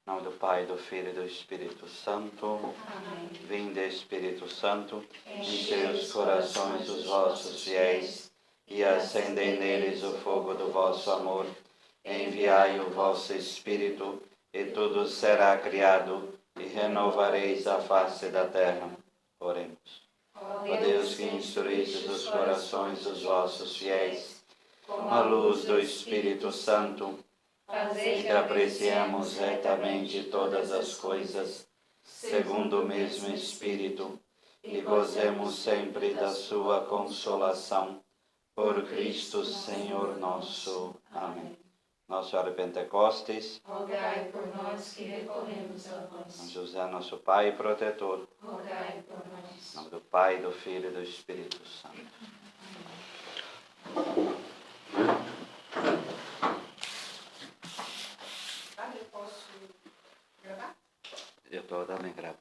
Em nome do Pai, do Filho e do Espírito Santo. Amém. Vinde, Espírito Santo, Enchei os corações dos vossos fiéis e acendei neles o fogo do vosso amor. Enviai o vosso Espírito, e tudo será criado, e renovareis a face da terra. Oremos. Ó Deus, que instruístes os corações dos vossos fiéis, com a luz do Espírito Santo, Fazei que apreciemos retamente todas as coisas, segundo o mesmo Espírito, e gozemos sempre da sua consolação. Por Cristo Senhor nosso. Amém. Nossa Senhora de Pentecostes, rogai por nós que recorremos a vós. São José, nosso Pai e protetor, Rogai por nós. em nome do Pai, do Filho e do Espírito Santo. Padre, posso gravar? Eu estou também gravando.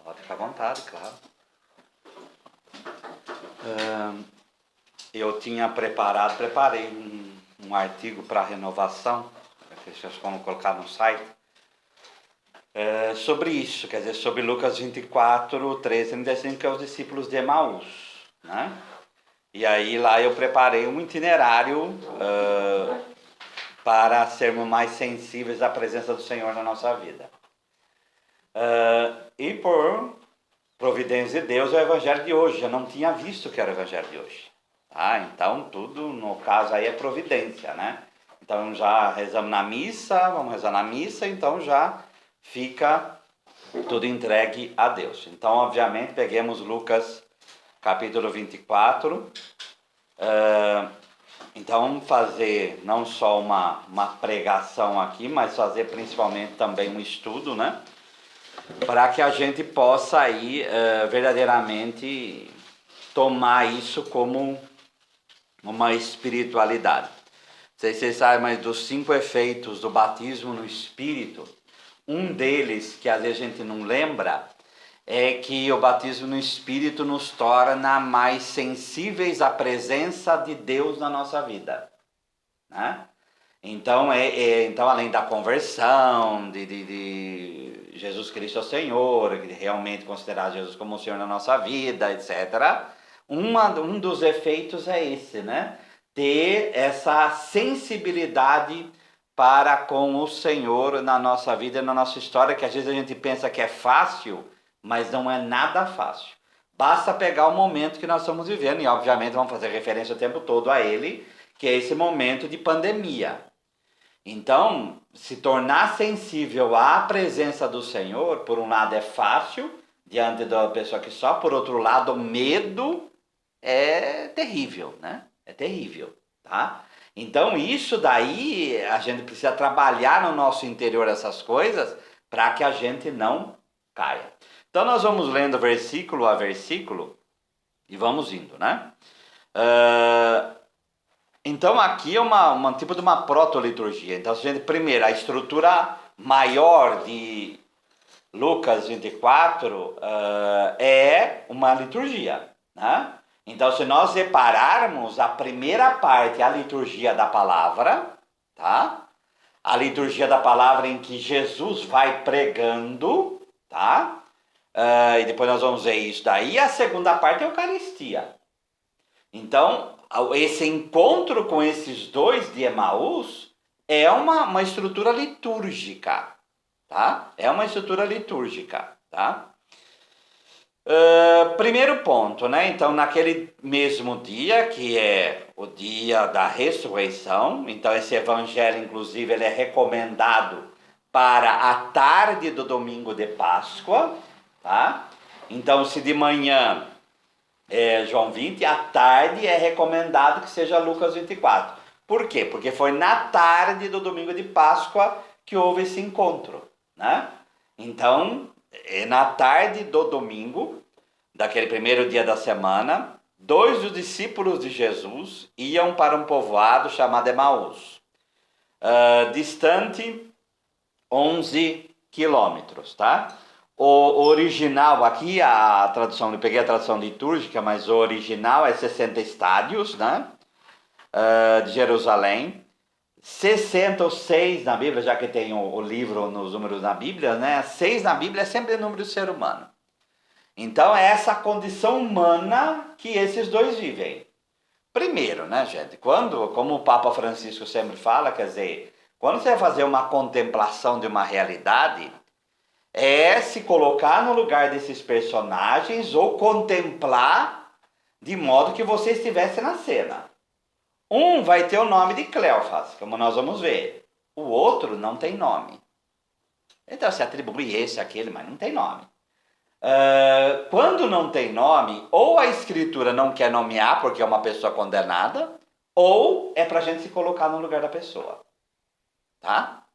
Pode ficar à vontade, claro. Eu tinha preparei um artigo para renovação, que vocês vão colocar no site, sobre isso, quer dizer, sobre Lucas 24, 13 e 35, que é os discípulos de Emaús, né? E aí lá eu preparei um itinerário para sermos mais sensíveis à presença do Senhor na nossa vida. E por providência de Deus, é o Evangelho de hoje. Eu não tinha visto que era o Evangelho de hoje. Tá? Então, tudo, no caso aí, é providência, né? Então, já rezamos na missa, vamos rezar na missa, então já fica tudo entregue a Deus. Então, obviamente, peguemos Lucas capítulo 24. Então, vamos fazer não só uma pregação aqui, mas fazer principalmente também um estudo, né? Para que a gente possa aí verdadeiramente tomar isso como uma espiritualidade. Não sei se vocês sabem, mas dos 5 efeitos do batismo no Espírito, um deles, que às vezes a gente não lembra, é que o batismo no Espírito nos torna mais sensíveis à presença de Deus na nossa vida, né? Então, então, além da conversão, de Jesus Cristo é o Senhor, de realmente considerar Jesus como o Senhor na nossa vida, etc., um dos efeitos é esse, né? Ter essa sensibilidade para com o Senhor na nossa vida e na nossa história, que às vezes a gente pensa que é fácil, mas não é nada fácil. Basta pegar o momento que nós estamos vivendo, e obviamente vamos fazer referência o tempo todo a ele, que é esse momento de pandemia. Então, se tornar sensível à presença do Senhor, por um lado é fácil, diante da pessoa que só, por outro lado, o medo é terrível, né? É terrível, tá? Então, isso daí, a gente precisa trabalhar no nosso interior essas coisas para que a gente não caia. Então, nós vamos lendo versículo a versículo e vamos indo, né? Então, aqui é um tipo de uma proto-liturgia. Então, a gente, primeiro, a estrutura maior de Lucas 24 é uma liturgia, né? Então, se nós repararmos, a primeira parte é a liturgia da palavra, tá? A liturgia da palavra em que Jesus vai pregando, tá? E depois nós vamos ver isso daí. A segunda parte é a Eucaristia. Então, esse encontro com esses dois de Emaús é uma estrutura litúrgica, tá? É uma estrutura litúrgica, tá? Primeiro ponto, né? Então, naquele mesmo dia, que é o dia da ressurreição, então esse evangelho, inclusive, ele é recomendado para a tarde do domingo de Páscoa, tá? Então, se de manhã é João 20, à tarde é recomendado que seja Lucas 24. Por quê? Porque foi na tarde do domingo de Páscoa que houve esse encontro, né? Então, na tarde do domingo, daquele primeiro dia da semana, 2 dos discípulos de Jesus iam para um povoado chamado Emaús, distante 11 quilômetros, tá? O original aqui, a tradução, eu peguei a tradução litúrgica, mas o original é 60 estádios, né? De Jerusalém. 60 ou 6 na Bíblia, já que tem o livro nos números na Bíblia, né? 6 na Bíblia é sempre o número do ser humano. Então é essa condição humana que esses dois vivem. Primeiro, né, gente, como o Papa Francisco sempre fala, quer dizer, quando você vai fazer uma contemplação de uma realidade, é se colocar no lugar desses personagens ou contemplar de modo que você estivesse na cena. Um vai ter o nome de Cleofas, como nós vamos ver. O outro não tem nome. Então se atribui esse, aquele, mas não tem nome. Quando não tem nome, ou a escritura não quer nomear porque é uma pessoa condenada, ou é para a gente se colocar no lugar da pessoa. Tá?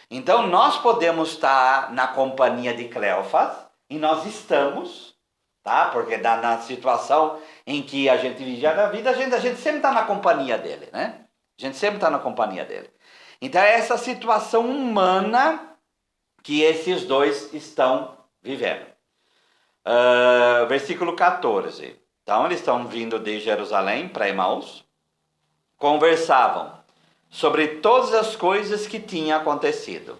Então nós podemos estar na companhia de Cleofas, e nós estamos, tá? Porque na situação em que a gente vive a vida, a gente sempre está na companhia dele, né? A gente sempre está na companhia dele. Então é essa situação humana que esses dois estão vivendo. Versículo 14. Então eles estão vindo de Jerusalém para Emaús, conversavam sobre todas as coisas que tinham acontecido.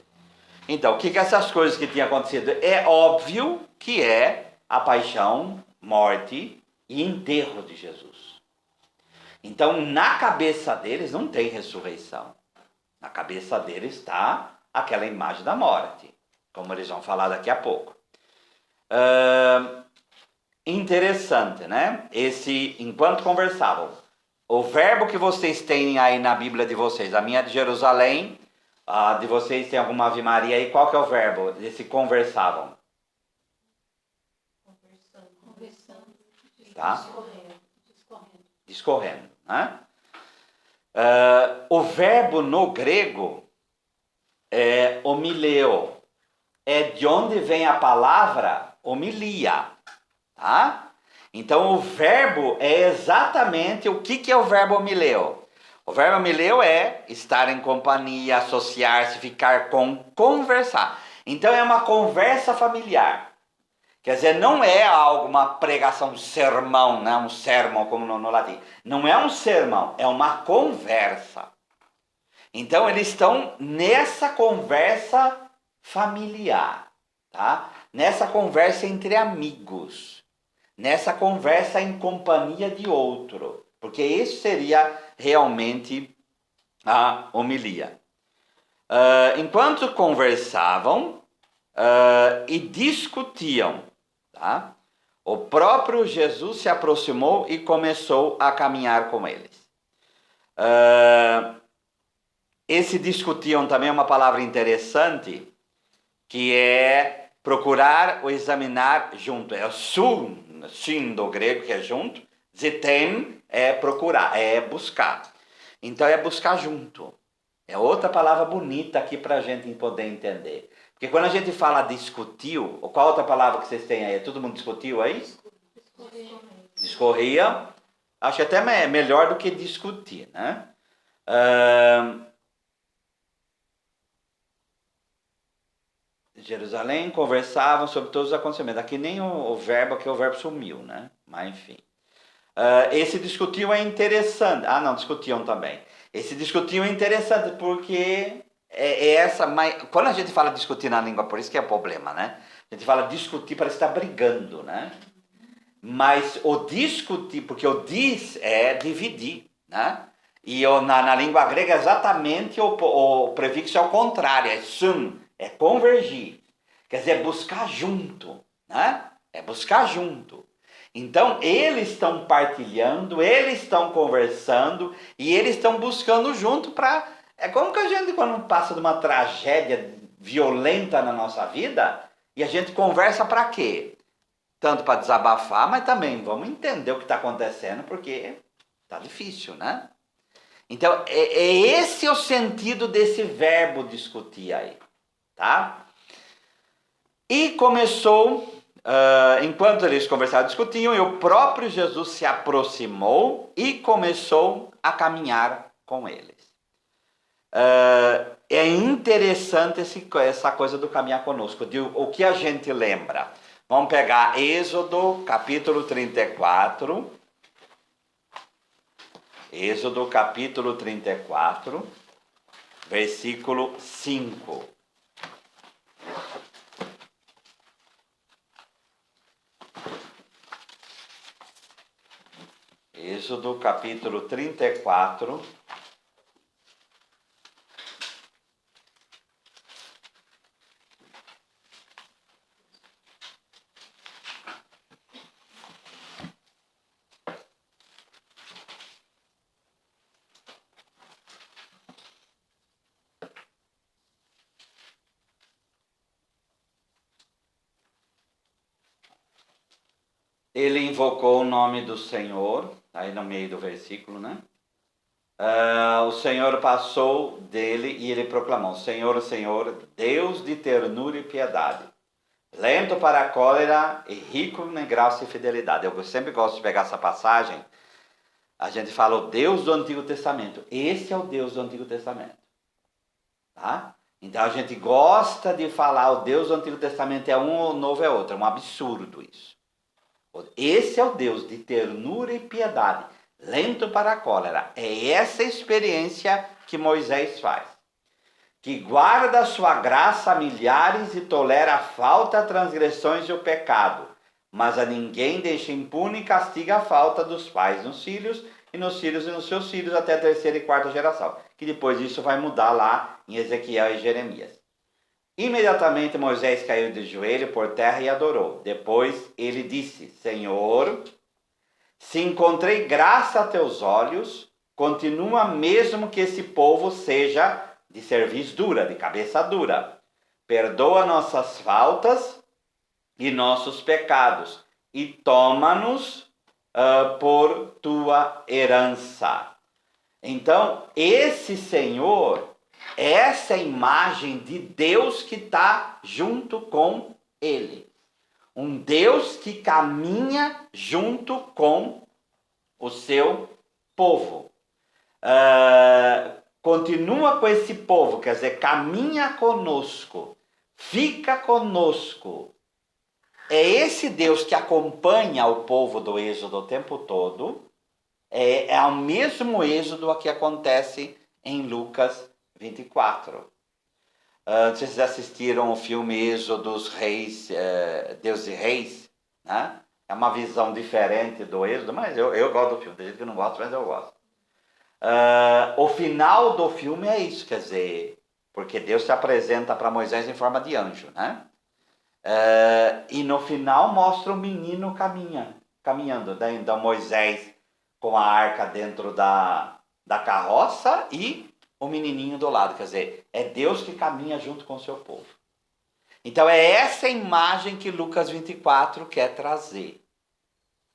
Então, o que essas coisas que tinham acontecido? É óbvio que é a paixão, morte e enterro de Jesus. Então, na cabeça deles não tem ressurreição. Na cabeça deles está aquela imagem da morte, como eles vão falar daqui a pouco. Interessante, né? Enquanto conversavam, o verbo que vocês têm aí na Bíblia de vocês, a minha é de Jerusalém, a de vocês tem alguma Ave Maria aí, qual que é o verbo? Esse conversavam. Conversando. Tá? Discorrendo. Né? O verbo no grego é homileo. É de onde vem a palavra homilia. Tá? Então o verbo é exatamente o que é o verbo homileo. O verbo homileo é estar em companhia, associar-se, ficar com, conversar. Então é uma conversa familiar. Quer dizer, não é algo, uma pregação, um sermão, né? Um sermão como no latim. Não é um sermão, é uma conversa. Então eles estão nessa conversa familiar, tá? Nessa conversa entre amigos, nessa conversa em companhia de outro, porque isso seria realmente a homilia. Enquanto conversavam e discutiam, tá? O próprio Jesus se aproximou e começou a caminhar com eles. Esse discutiam também é uma palavra interessante, que é procurar ou examinar junto. É o sim do grego, que é junto. Zetem é procurar, é buscar. Então é buscar junto. É outra palavra bonita aqui para a gente poder entender. Porque quando a gente fala discutiu, qual outra palavra que vocês têm aí? Todo mundo discutiu aí? Discorria. Acho até melhor do que discutir, né? Jerusalém conversavam sobre todos os acontecimentos. Aqui nem o verbo, aqui o verbo sumiu, né? Mas enfim. Esse discutiam é interessante. Não, discutiam também. Esse discutiam é interessante porque mas quando a gente fala discutir na língua, por isso que é o problema, né? A gente fala discutir, parece estar brigando, né? Mas o discutir, porque o dis é dividir, né? E na língua grega exatamente o prefixo é o contrário, é sum, é convergir. Quer dizer, buscar junto, né? É buscar junto. Então, eles estão partilhando, eles estão conversando e eles estão buscando junto para... É como que a gente, quando passa de uma tragédia violenta na nossa vida, e a gente conversa para quê? Tanto para desabafar, mas também vamos entender o que está acontecendo, porque está difícil, né? Então, é esse o sentido desse verbo discutir aí, tá? E começou... enquanto eles conversavam e discutiam, e o próprio Jesus se aproximou e começou a caminhar com eles. É interessante essa coisa do caminhar conosco, o que a gente lembra. Vamos pegar Êxodo capítulo 34. Êxodo capítulo 34. versículo 5. Êxodo capítulo 34. Ele invocou o nome do Senhor, aí no meio do versículo, né? O Senhor passou dele e ele proclamou: Senhor, o Senhor, Deus de ternura e piedade, lento para a cólera e rico em graça e fidelidade. Eu sempre gosto de pegar essa passagem. A gente fala o Deus do Antigo Testamento. Esse é o Deus do Antigo Testamento. Tá? Então a gente gosta de falar o Deus do Antigo Testamento é um, o novo é outro. É um absurdo isso. Esse é o Deus de ternura e piedade, lento para a cólera. É essa experiência que Moisés faz. Que guarda sua graça a milhares e tolera a falta, transgressões e o pecado. Mas a ninguém deixa impune e castiga a falta dos pais nos filhos e nos filhos e nos seus filhos até a terceira e quarta geração. Que depois disso vai mudar lá em Ezequiel e Jeremias. Imediatamente Moisés caiu de joelho por terra e adorou. Depois ele disse: Senhor, se encontrei graça a teus olhos, continua mesmo que esse povo seja de cerviz dura, de cabeça dura. Perdoa nossas faltas e nossos pecados e toma-nos por tua herança. Então, esse Senhor, essa imagem de Deus que está junto com ele. Um Deus que caminha junto com o seu povo. Continua com esse povo, quer dizer, caminha conosco, fica conosco. É esse Deus que acompanha o povo do Êxodo o tempo todo. É o mesmo Êxodo que acontece em Lucas 24. Vocês assistiram o filme Êxodo dos Reis, Deus e Reis, né? É uma visão diferente do Êxodo, mas eu gosto do filme. Tem gente que não gosta, mas eu gosto. O final do filme é isso, quer dizer, porque Deus se apresenta para Moisés em forma de anjo, né? E no final mostra o menino caminhando, né? Então Moisés com a arca dentro da carroça e o menininho do lado, quer dizer, é Deus que caminha junto com o seu povo. Então é essa imagem que Lucas 24 quer trazer.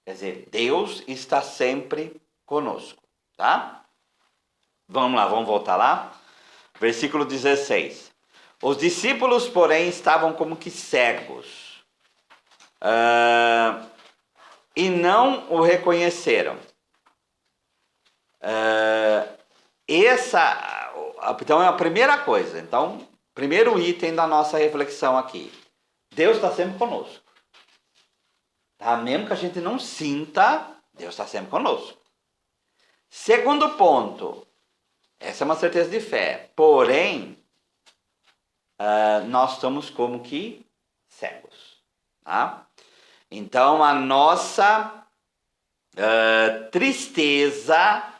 Quer dizer, Deus está sempre conosco, tá? Vamos lá, vamos voltar lá. Versículo 16. Os discípulos, porém, estavam como que cegos e não o reconheceram. Então é a primeira coisa. Então, primeiro item da nossa reflexão aqui. Deus está sempre conosco. Tá? Mesmo que a gente não sinta, Deus está sempre conosco. Segundo ponto. Essa é uma certeza de fé. Porém, nós estamos como que cegos. Tá? Então, a nossa tristeza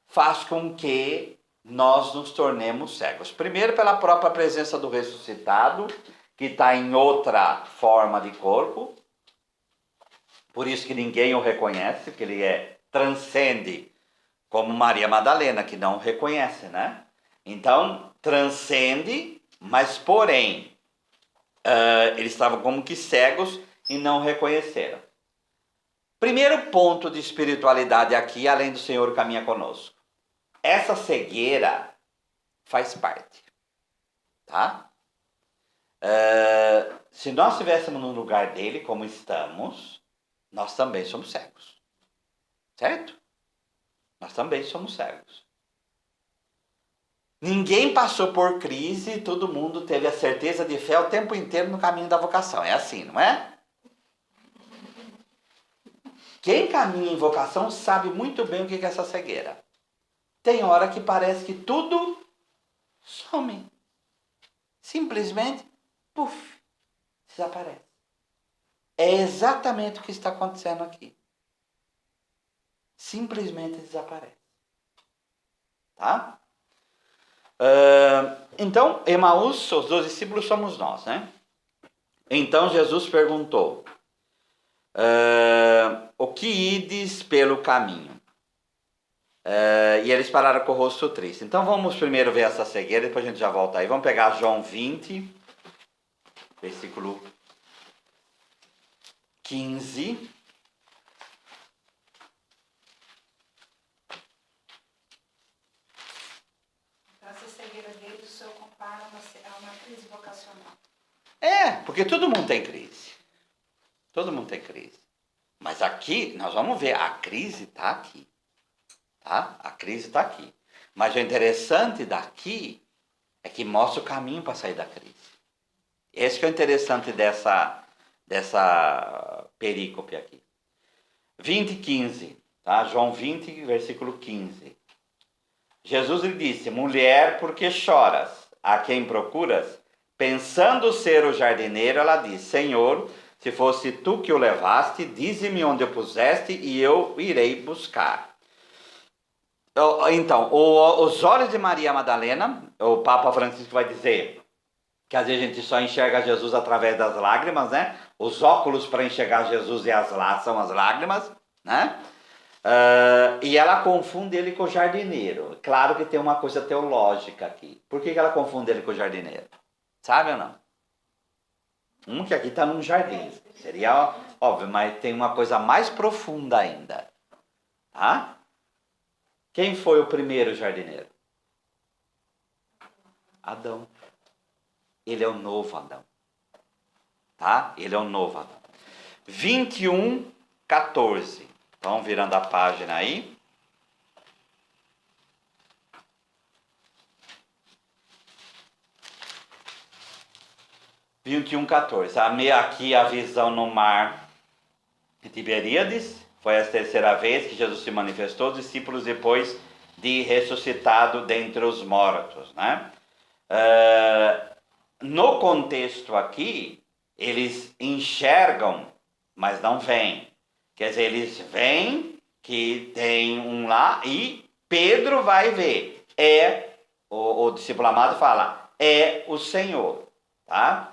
faz com que nós nos tornemos cegos. Primeiro, pela própria presença do ressuscitado, que está em outra forma de corpo. Por isso que ninguém o reconhece, que ele transcende, como Maria Madalena, que não o reconhece, né? Então, transcende, mas porém, eles estavam como que cegos e não reconheceram. Primeiro ponto de espiritualidade aqui, além do Senhor caminha conosco. Essa cegueira faz parte, tá? Se nós estivéssemos no lugar dele, como estamos, nós também somos cegos, certo? Nós também somos cegos. Ninguém passou por crise, todo mundo teve a certeza de fé o tempo inteiro no caminho da vocação. É assim, não é? Quem caminha em vocação sabe muito bem o que é essa cegueira. tem hora que parece que tudo some. Simplesmente, puf, desaparece. É exatamente o que está acontecendo aqui. Simplesmente desaparece. Tá? Então, Emaús, os 12 discípulos somos nós, né? Então Jesus perguntou, o que ides pelo caminho? E eles pararam com o rosto triste. Então vamos primeiro ver essa cegueira, depois a gente já volta aí. Vamos pegar João 20, versículo 15. Essa cegueira dele, o senhor compara a uma crise vocacional. Porque todo mundo tem crise. Todo mundo tem crise. Mas aqui, nós vamos ver, a crise está aqui. Tá? A crise está aqui. Mas o interessante daqui é que mostra o caminho para sair da crise. Esse que é o interessante dessa perícope aqui. 20, 15. Tá? João 20, versículo 15. Jesus lhe disse, mulher, por que choras? A quem procuras? Pensando ser o jardineiro, ela disse, Senhor, se fosse tu que o levaste, dize-me onde o puseste e eu irei buscar. Então, os olhos de Maria Madalena, o Papa Francisco vai dizer que às vezes a gente só enxerga Jesus através das lágrimas, né? Os óculos para enxergar Jesus são as lágrimas, né? E ela confunde ele com o jardineiro. Claro que tem uma coisa teológica aqui. Por que ela confunde ele com o jardineiro? Sabe ou não? Que aqui está num jardim. Seria óbvio, mas tem uma coisa mais profunda ainda. Tá? Quem foi o primeiro jardineiro? Adão. Ele é o novo Adão. Tá? Ele é o novo Adão. 21, 14. Então, virando a página aí. Aqui a visão no mar de Tiberíades. Foi a terceira vez que Jesus se manifestou aos discípulos depois de ressuscitado dentre os mortos, né? No contexto aqui, eles enxergam, mas não veem. Quer dizer, eles veem que tem um lá e Pedro vai ver. O discípulo amado fala, é o Senhor. Tá?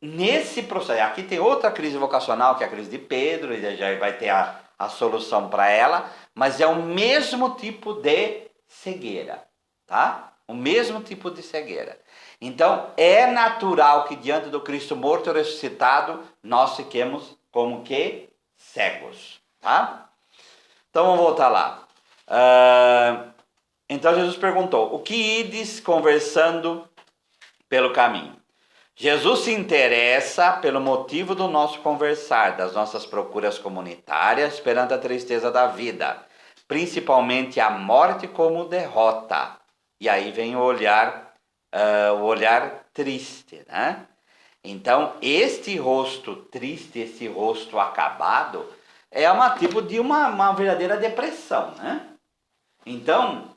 Nesse processo, aqui tem outra crise vocacional, que é a crise de Pedro, e já vai ter a solução para ela, mas é o mesmo tipo de cegueira, tá? O mesmo tipo de cegueira. Então, é natural que diante do Cristo morto e ressuscitado, nós fiquemos como que cegos, tá? Então, vamos voltar lá. Então, Jesus perguntou, o que ides conversando pelo caminho? Jesus se interessa pelo motivo do nosso conversar, das nossas procuras comunitárias perante a tristeza da vida, principalmente a morte como derrota. E aí vem o olhar triste, né? Então, este rosto triste, esse rosto acabado, é um tipo de uma verdadeira depressão, né? Então,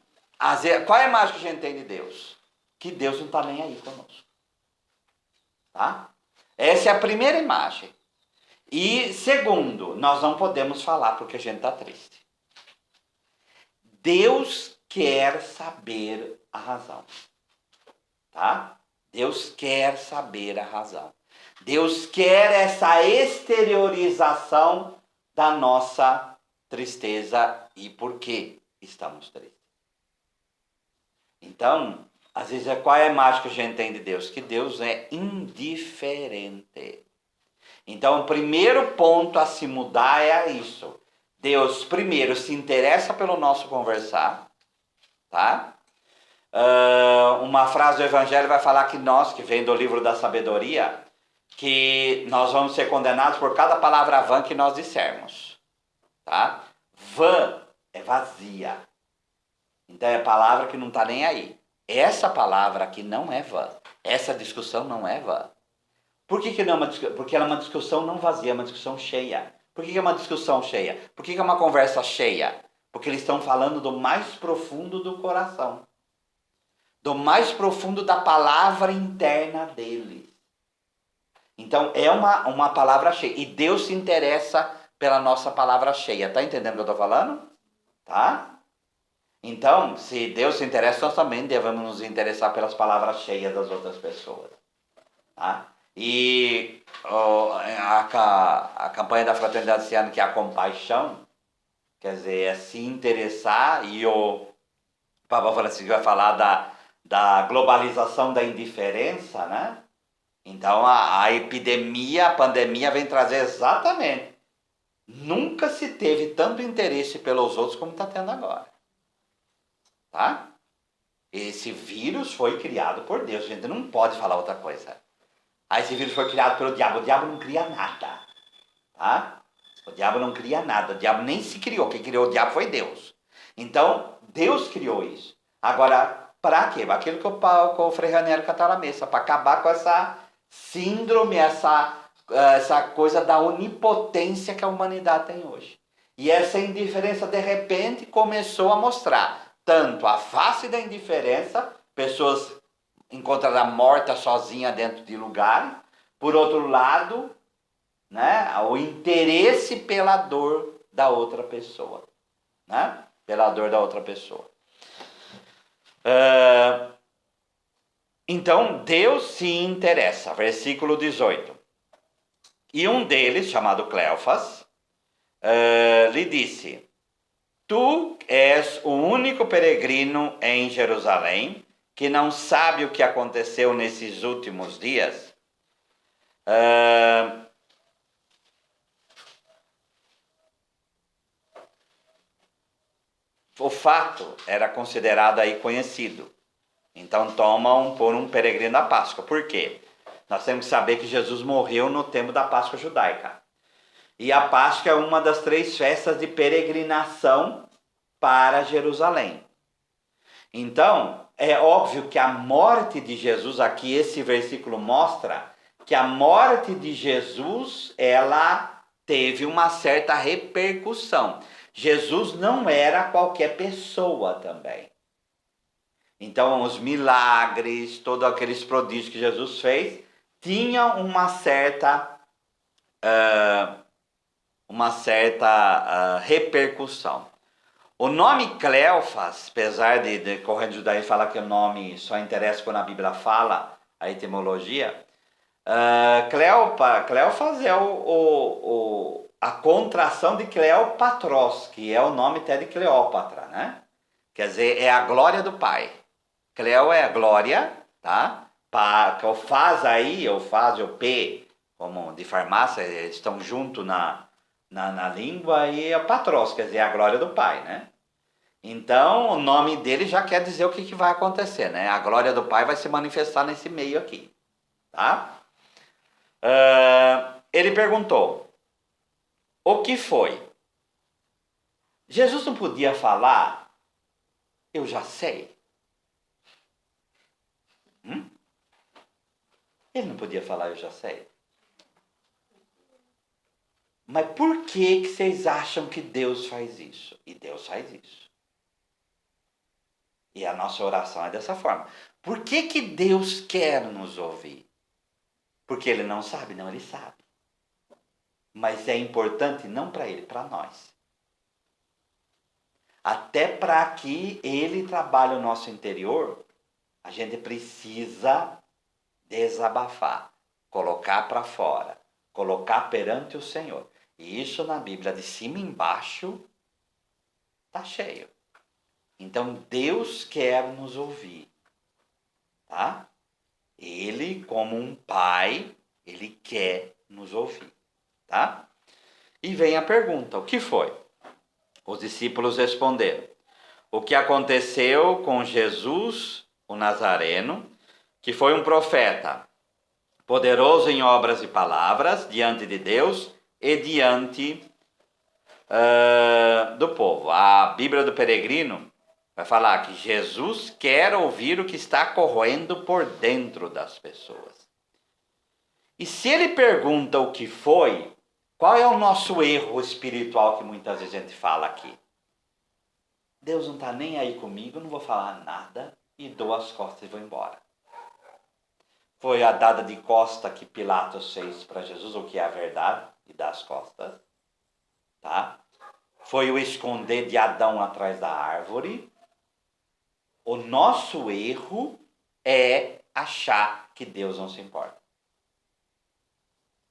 qual é a imagem que a gente tem de Deus? Que Deus não está nem aí conosco. Tá? Essa é a primeira imagem. E segundo, nós não podemos falar porque a gente está triste. Deus quer saber a razão. Tá? Deus quer saber a razão. Deus quer essa exteriorização da nossa tristeza e por que estamos tristes. Então, às vezes, qual é a imagem que a gente tem de Deus? Que Deus é indiferente. Então, o primeiro ponto a se mudar é isso. Deus, primeiro, se interessa pelo nosso conversar. Tá? Uma frase do Evangelho vai falar que nós, que vem do livro da sabedoria, que nós vamos ser condenados por cada palavra vã que nós dissermos. Tá? Vã é vazia. Então, é palavra que não está nem aí. Essa palavra aqui não é vã. Essa discussão não é vã. Por que não é uma discussão? Porque ela é uma discussão não vazia, é uma discussão cheia. Por que é uma discussão cheia? Por que é uma conversa cheia? Porque eles estão falando do mais profundo do coração. Do mais profundo da palavra interna deles. Então, é uma palavra cheia. E Deus se interessa pela nossa palavra cheia. Está entendendo o que eu estou falando? Tá? Então, se Deus se interessa, nós também devemos nos interessar pelas palavras cheias das outras pessoas. Tá? E a campanha da Fraternidade esse ano, que é a compaixão, quer dizer, é se interessar, e o Papa Francisco vai falar da globalização da indiferença, né? Então, a epidemia, a pandemia vem trazer exatamente. Nunca se teve tanto interesse pelos outros como está tendo agora. Tá? Esse vírus foi criado por Deus. A gente não pode falar outra coisa. Esse vírus foi criado pelo diabo. O diabo não cria nada. Tá? O diabo não cria nada. O diabo nem se criou. Quem criou o diabo foi Deus. Então, Deus criou isso. Agora, para quê? Aquilo que o Frei Raniero cantou na mesa. Para acabar com essa síndrome, essa coisa da onipotência que a humanidade tem hoje. E essa indiferença, de repente, começou a mostrar tanto a face da indiferença, pessoas encontradas mortas sozinhas dentro de lugares, por outro lado, né, o interesse pela dor da outra pessoa. Né? Pela dor da outra pessoa. Então, Deus se interessa. Versículo 18. E um deles, chamado Cleofas, lhe disse: Tu és o único peregrino em Jerusalém que não sabe o que aconteceu nesses últimos dias? O fato era considerado aí conhecido. Então tomam por um peregrino da Páscoa. Por quê? Nós temos que saber que Jesus morreu no tempo da Páscoa judaica. E a Páscoa é uma das 3 festas de peregrinação para Jerusalém. Então, é óbvio que a morte de Jesus, aqui esse versículo mostra que a morte de Jesus, ela teve uma certa repercussão. Jesus não era qualquer pessoa também. Então, os milagres, todos aqueles prodígios que Jesus fez, tinham uma certa repercussão. O nome Cleofas, apesar de corrente judaísta falar que o nome só interessa quando a Bíblia fala, a etimologia, Cleofas é a contração de Cleopatros, que é o nome até de Cleópatra, né? Quer dizer, é a glória do Pai. Cleo é a glória, tá? O faz aí, o faz e o P, como de farmácia, eles estão juntos na língua, e a Patros, quer dizer, a glória do Pai, né? Então, o nome dele já quer dizer o que vai acontecer, né? A glória do Pai vai se manifestar nesse meio aqui, tá? Ele perguntou: o que foi? Jesus não podia falar, eu já sei. Ele não podia falar, eu já sei. Mas por que vocês acham que Deus faz isso? E Deus faz isso. E a nossa oração é dessa forma. Por que Deus quer nos ouvir? Porque Ele não sabe? Não, Ele sabe. Mas é importante não para Ele, para nós. Até para que Ele trabalhe o nosso interior, a gente precisa desabafar, colocar para fora, colocar perante o Senhor. E isso na Bíblia, de cima embaixo, está cheio. Então Deus quer nos ouvir, tá? Ele, como um pai, ele quer nos ouvir, tá? E vem a pergunta: o que foi? Os discípulos responderam: o que aconteceu com Jesus, o Nazareno, que foi um profeta, poderoso em obras e palavras, diante de Deus e diante do povo. A Bíblia do Peregrino vai falar que Jesus quer ouvir o que está correndo por dentro das pessoas. E se ele pergunta o que foi, qual é o nosso erro espiritual que muitas vezes a gente fala aqui? Deus não está nem aí comigo, não vou falar nada e dou as costas e vou embora. Foi a dada de costa que Pilatos fez para Jesus, o que é a verdade, e dá as costas. Tá? Foi o esconder de Adão atrás da árvore. O nosso erro é achar que Deus não se importa.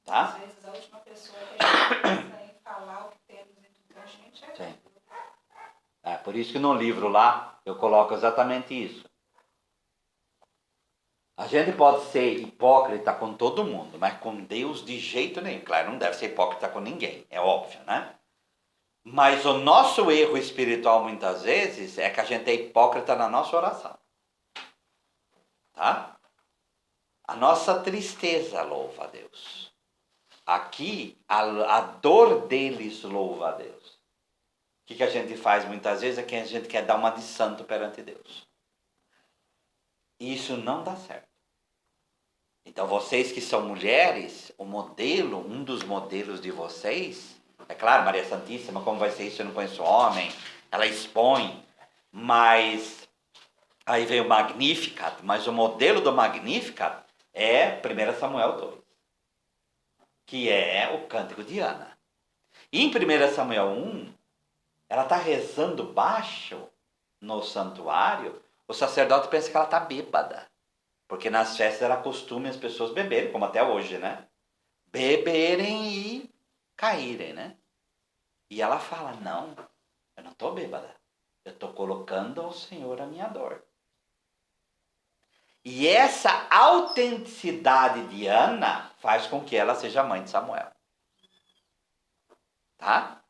Tá? Às vezes a última pessoa que a gente pensa em falar o que temos dentro da gente é Sim. Por isso que no livro lá eu coloco exatamente isso. A gente pode ser hipócrita com todo mundo, mas com Deus de jeito nenhum. Claro, não deve ser hipócrita com ninguém, é óbvio, né? Mas o nosso erro espiritual muitas vezes é que a gente é hipócrita na nossa oração. Tá? A nossa tristeza louva a Deus. Aqui, a dor deles louva a Deus. O que a gente faz muitas vezes é que a gente quer dar uma de santo perante Deus. E isso não dá certo. Então, vocês que são mulheres, o modelo, um dos modelos de vocês, é claro, Maria Santíssima, como vai ser isso? Eu não conheço homem, ela expõe, mas aí vem o Magnificat, mas o modelo do Magnificat é 1 Samuel 2, que é o Cântico de Ana. E em 1 Samuel 1, ela está rezando baixo no santuário, o sacerdote pensa que ela está bêbada. Porque nas festas era costume as pessoas beberem, como até hoje, né? Beberem e caírem, né? E ela fala, não, eu não estou bêbada. Eu estou colocando ao Senhor a minha dor. E essa autenticidade de Ana faz com que ela seja mãe de Samuel. Tá?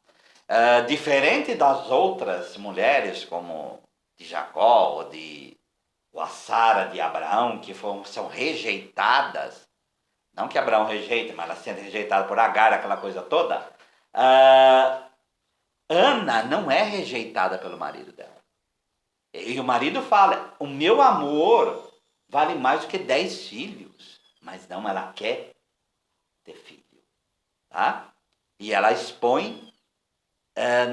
Diferente das outras mulheres, como de Jacó ou a Sara de Abraão, que são rejeitadas, não que Abraão rejeite, mas ela sendo rejeitada por Agar, aquela coisa toda, Ana não é rejeitada pelo marido dela. E o marido fala, o meu amor vale mais do que 10 filhos, mas não, ela quer ter filho. Tá? E ela expõe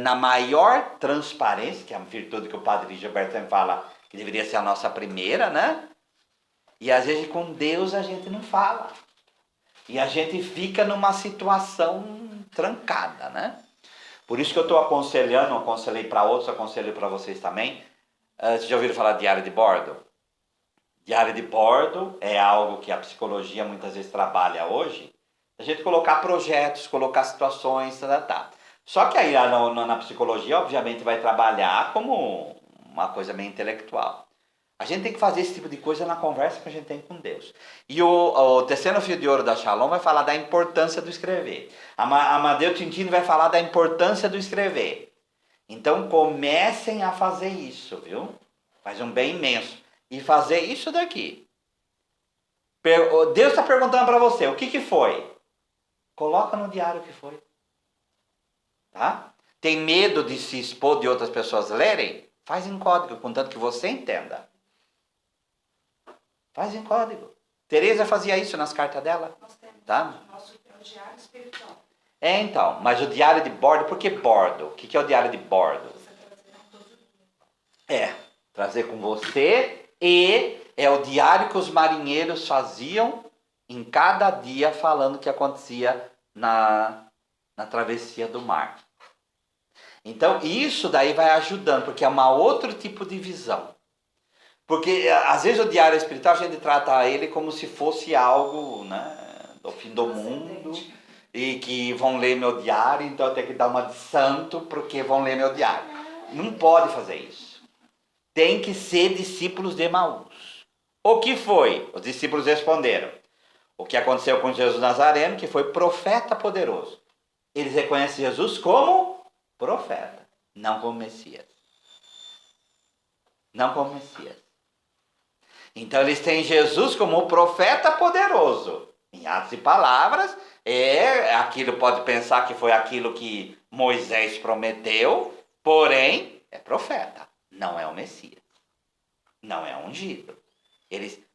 na maior transparência, que é a virtude que o padre Gilberto sempre fala, que deveria ser a nossa primeira, né? E às vezes com Deus a gente não fala. E a gente fica numa situação trancada, né? Por isso que eu estou aconselhando, aconselhei para outros, aconselhei para vocês também. Vocês já ouviram falar de diário de bordo? Diário de bordo é algo que a psicologia muitas vezes trabalha hoje. A gente colocar projetos, colocar situações, tá. Só que aí na psicologia, obviamente, vai trabalhar como uma coisa meio intelectual. A gente tem que fazer esse tipo de coisa na conversa que a gente tem com Deus. E o terceiro fio de ouro da Shalom vai falar da importância do escrever. A Amadeu Tintino vai falar da importância do escrever. Então comecem a fazer isso, viu? Faz um bem imenso. E fazer isso daqui. Deus está perguntando para você, o que foi? Coloca no diário o que foi. Tá? Tem medo de se expor de outras pessoas lerem? Faz em código, contanto que você entenda. Faz em código. Teresa fazia isso nas cartas dela. Nós temos tá? o diário espiritual. Então, mas o diário de bordo, por que bordo? O que é o diário de bordo? Você trazer todos os dias. Trazer com você, e é o diário que os marinheiros faziam em cada dia, falando o que acontecia na travessia do mar. Então, isso daí vai ajudando, porque é um outro tipo de visão. Porque, às vezes, o diário espiritual, a gente trata ele como se fosse algo, né, do fim do mundo, e que vão ler meu diário, então eu tenho que dar uma de santo, porque vão ler meu diário. Não pode fazer isso. Tem que ser discípulos de Emaús. O que foi? Os discípulos responderam. O que aconteceu com Jesus Nazareno, que foi profeta poderoso. Eles reconhecem Jesus como profeta, não como Messias. Não como Messias. Então eles têm Jesus como profeta poderoso. Em Atos e Palavras, aquilo, pode pensar que foi aquilo que Moisés prometeu, porém é profeta, não é o Messias. Não é ungido.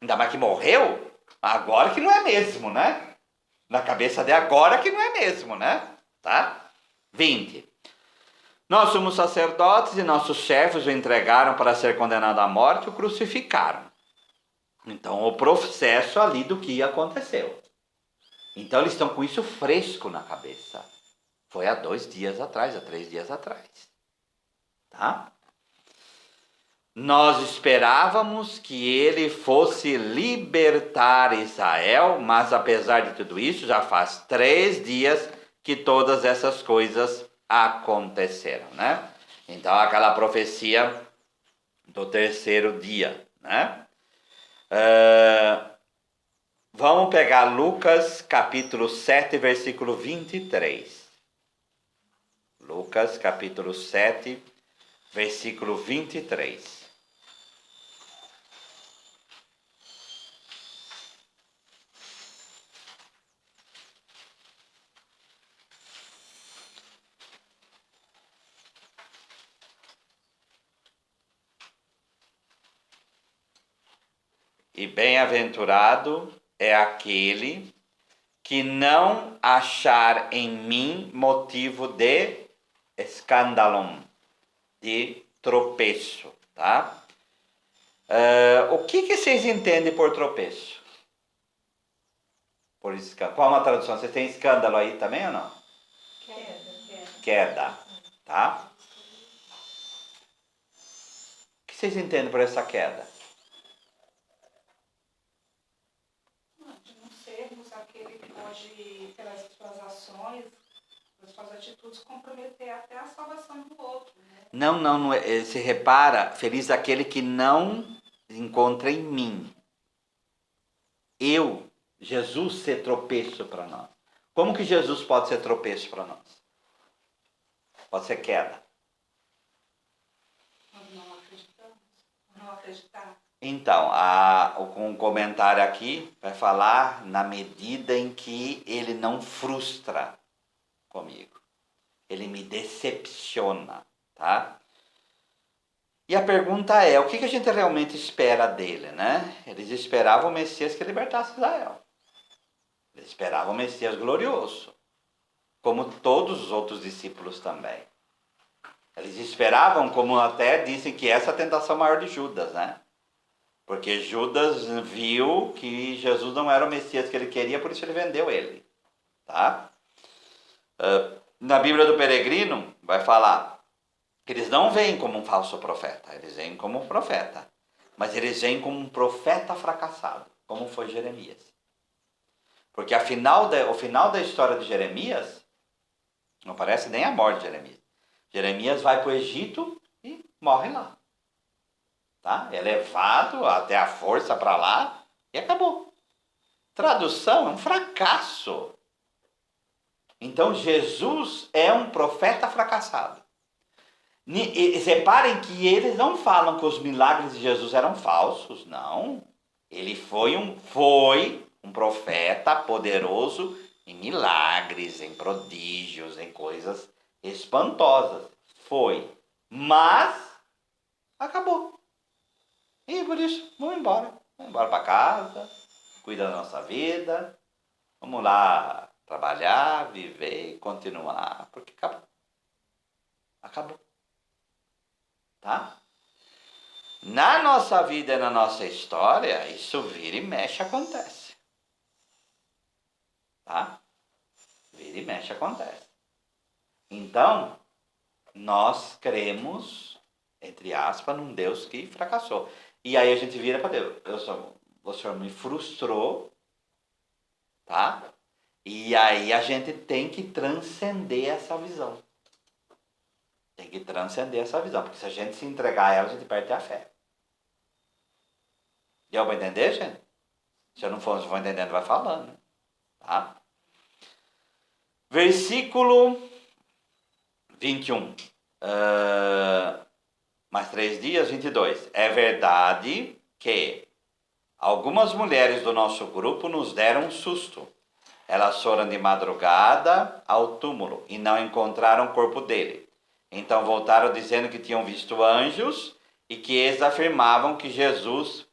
Ainda mais que morreu, agora que não é mesmo, né? Na cabeça de agora que não é mesmo, né? Tá? 20. Nossos sumos sacerdotes e nossos chefes o entregaram para ser condenado à morte e o crucificaram. Então, o processo ali do que aconteceu. Então, eles estão com isso fresco na cabeça. Foi há 2 dias atrás, há 3 dias atrás. Tá? Nós esperávamos que ele fosse libertar Israel, mas apesar de tudo isso, já faz 3 dias que todas essas coisas aconteceram, né? Então, aquela profecia do 3º dia, né? Vamos pegar Lucas capítulo 7, versículo 23. Lucas capítulo 7, versículo 23. E bem-aventurado é aquele que não achar em mim motivo de escândalo, de tropeço, tá? O que vocês entendem por tropeço? Por escândalo. Qual é uma tradução? Vocês têm escândalo aí também ou não? Queda, tá? O que vocês entendem por essa queda? De não sermos aquele que pode, pelas suas ações, pelas suas atitudes, comprometer até a salvação do outro. Né? Não é, se repara, feliz aquele que não encontra em mim. Jesus, ser tropeço para nós. Como que Jesus pode ser tropeço para nós? Pode ser queda. Nós não acreditamos, não acreditar. Então, um comentário aqui vai falar na medida em que ele não frustra comigo. Ele me decepciona, tá? E a pergunta é, o que a gente realmente espera dele, né? Eles esperavam o Messias que libertasse Israel. Eles esperavam o Messias glorioso, como todos os outros discípulos também. Eles esperavam, como até dizem que essa é a tentação maior de Judas, né? Porque Judas viu que Jesus não era o Messias que ele queria, por isso ele vendeu ele, tá? Na Bíblia do Peregrino, vai falar que eles não veem como um falso profeta, eles veem como um profeta. Mas eles veem como um profeta fracassado, como foi Jeremias. Porque o final da história de Jeremias, não parece nem a morte de Jeremias. Jeremias vai para o Egito e morre lá. Tá? É levado até a força para lá e acabou. Tradução é um fracasso. Então Jesus é um profeta fracassado. E reparem que eles não falam que os milagres de Jesus eram falsos, não. Ele foi um profeta poderoso em milagres, em prodígios, em coisas espantosas. Foi. Mas acabou. E por isso, vamos embora. Vamos embora para casa, cuidar da nossa vida. Vamos lá trabalhar, viver, continuar, porque acabou. Acabou. Tá? Na nossa vida e na nossa história, isso vira e mexe acontece. Tá? Vira e mexe acontece. Então, nós cremos, entre aspas, num Deus que fracassou. E aí a gente vira para Deus. O Senhor me frustrou, tá? E aí a gente tem que transcender essa visão. Tem que transcender essa visão, porque se a gente se entregar a ela, a gente perde a fé. Deu para entender, gente? Se eu não for entendendo, vai falando. Tá? Versículo 21. Mais 3 dias, 22. É verdade que algumas mulheres do nosso grupo nos deram um susto. Elas foram de madrugada ao túmulo e não encontraram o corpo dele. Então voltaram dizendo que tinham visto anjos e que eles afirmavam que Jesus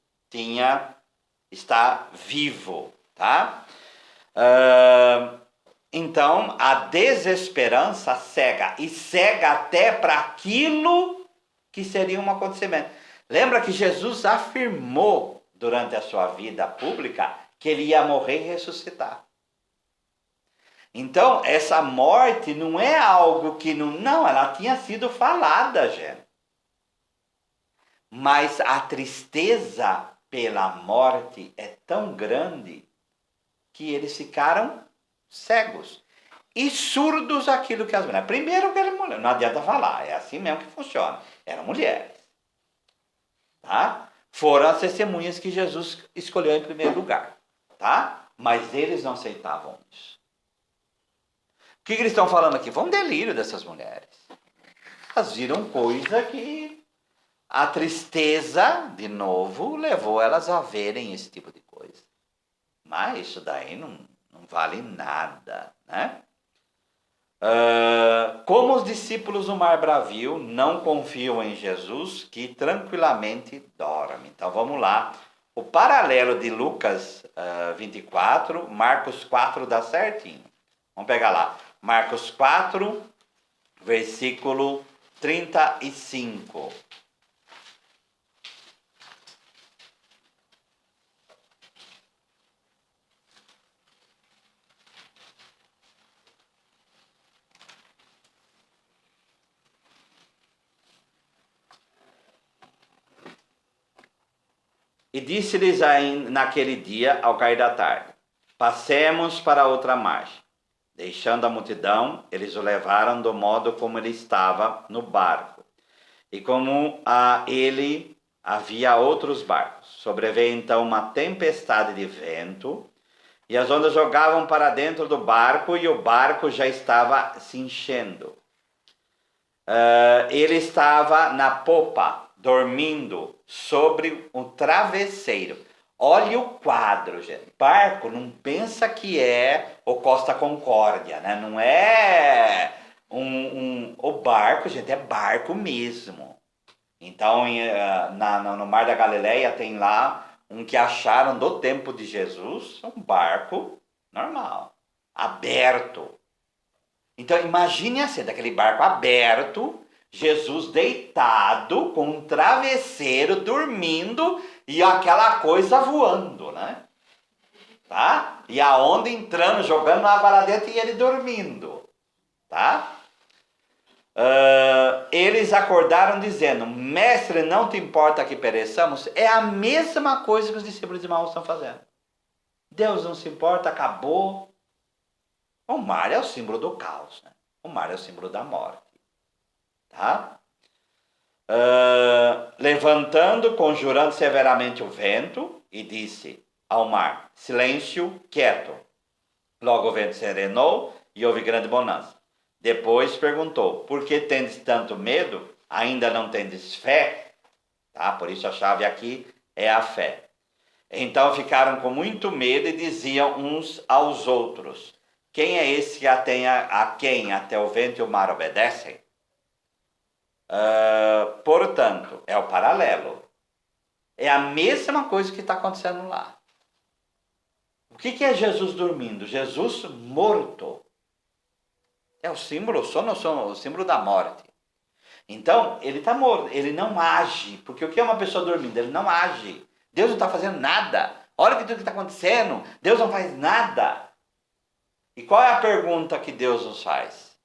está vivo, tá? Então, a desesperança cega, e cega até para aquilo que seria um acontecimento. Lembra que Jesus afirmou durante a sua vida pública que ele ia morrer e ressuscitar. Então, essa morte não é algo que não, ela tinha sido falada, gente. Mas a tristeza pela morte é tão grande que eles ficaram cegos e surdos àquilo que as mulheres. Primeiro que eram mulheres, não adianta falar, é assim mesmo que funciona. Eram mulheres. Tá? Foram as testemunhas que Jesus escolheu em primeiro lugar. Tá? Mas eles não aceitavam isso. O que eles estão falando aqui? Foi um delírio dessas mulheres. Elas viram coisa que a tristeza, de novo, levou elas a verem esse tipo de coisa. Mas isso daí não vale nada, né? Como os discípulos do Mar Bravio não confiam em Jesus, que tranquilamente dorme. Então vamos lá. O paralelo de Lucas 24, Marcos 4 dá certinho. Vamos pegar lá. Marcos 4, versículo 35. E disse-lhes naquele dia, ao cair da tarde: passemos para outra margem. Deixando a multidão, eles o levaram do modo como ele estava no barco. E como ele havia outros barcos. Sobreveio então uma tempestade de vento, e as ondas jogavam para dentro do barco, e o barco já estava se enchendo. Ele estava na popa, dormindo sobre um travesseiro. Olha o quadro, gente. Barco, não pensa que é o Costa Concórdia, né? Não é o barco, gente, é barco mesmo. Então, no Mar da Galileia tem lá um que acharam do tempo de Jesus, um barco normal, aberto. Então, imagine assim, daquele barco aberto, Jesus deitado, com um travesseiro, dormindo, e aquela coisa voando, né? Tá? E a onda entrando, jogando água lá dentro, e ele dormindo. Tá? Eles acordaram dizendo: mestre, não te importa que pereçamos? É a mesma coisa que os discípulos de Maús estão fazendo. Deus não se importa, acabou. O mar é o símbolo do caos, né? O mar é o símbolo da morte. Tá? Levantando, conjurando severamente o vento, e disse ao mar: silêncio, quieto. Logo o vento serenou e houve grande bonança. Depois perguntou: por que tendes tanto medo? Ainda não tendes fé? Tá? Por isso a chave aqui é a fé. Então ficaram com muito medo e diziam uns aos outros: quem é esse a quem até o vento e o mar obedecem? Portanto, é o paralelo. É a mesma coisa que está acontecendo lá. O que é Jesus dormindo? Jesus morto. É o símbolo, o símbolo da morte. Então, ele está morto, ele não age. Porque o que é uma pessoa dormindo? Ele não age. Deus não está fazendo nada. Olha o que está acontecendo. Deus não faz nada. E qual é a pergunta que Deus nos faz?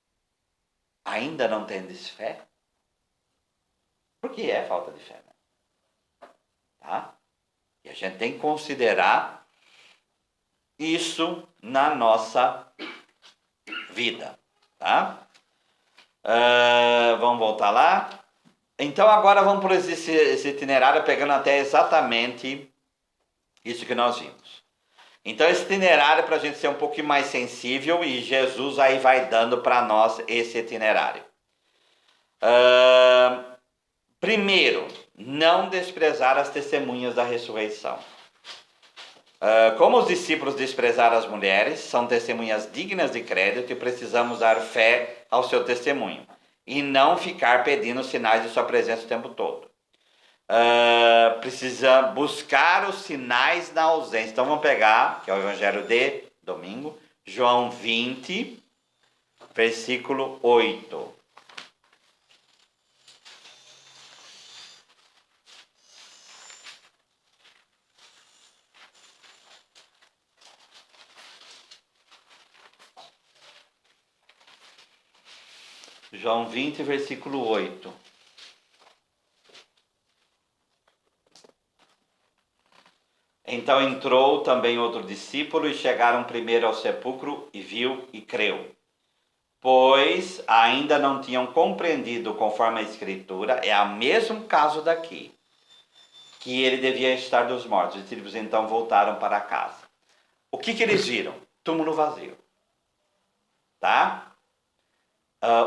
Ainda não tendes fé? Porque é falta de fé, né? Tá? E a gente tem que considerar isso na nossa vida, tá? Vamos voltar lá. Então agora vamos por esse itinerário, pegando até exatamente isso que nós vimos. Então esse itinerário, para a gente ser um pouquinho mais sensível, e Jesus aí vai dando para nós esse itinerário. Primeiro, não desprezar as testemunhas da ressurreição. Como os discípulos desprezaram as mulheres, são testemunhas dignas de crédito e precisamos dar fé ao seu testemunho e não ficar pedindo sinais de sua presença o tempo todo. Precisa buscar os sinais na ausência. Então vamos pegar, que é o Evangelho de domingo, João 20, versículo 8. João 20, versículo 8. Então entrou também outro discípulo e chegaram primeiro ao sepulcro e viu e creu. Pois ainda não tinham compreendido conforme a Escritura, é o mesmo caso daqui, que ele devia estar dos mortos. Os discípulos então voltaram para casa. O que eles viram? Túmulo vazio. Tá?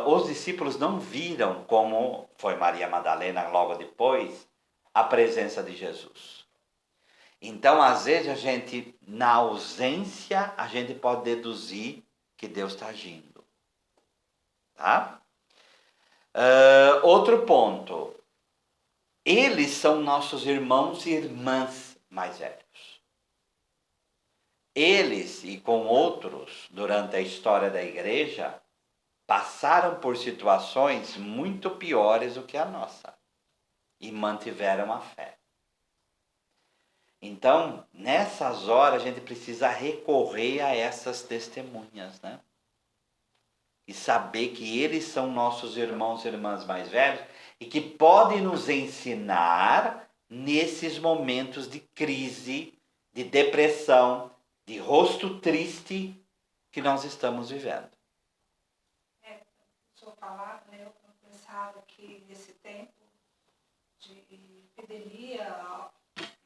Os discípulos não viram, como foi Maria Madalena logo depois, a presença de Jesus. Então, às vezes, a gente, na ausência, a gente pode deduzir que Deus está agindo. Tá? Outro ponto. Eles são nossos irmãos e irmãs mais velhos. Eles, e com outros, durante a história da igreja, passaram por situações muito piores do que a nossa. E mantiveram a fé. Então, nessas horas, a gente precisa recorrer a essas testemunhas, né? E saber que eles são nossos irmãos e irmãs mais velhos e que podem nos ensinar nesses momentos de crise, de depressão, de rosto triste que nós estamos vivendo. O senhor falava, né? Eu pensava que nesse tempo de epidemia,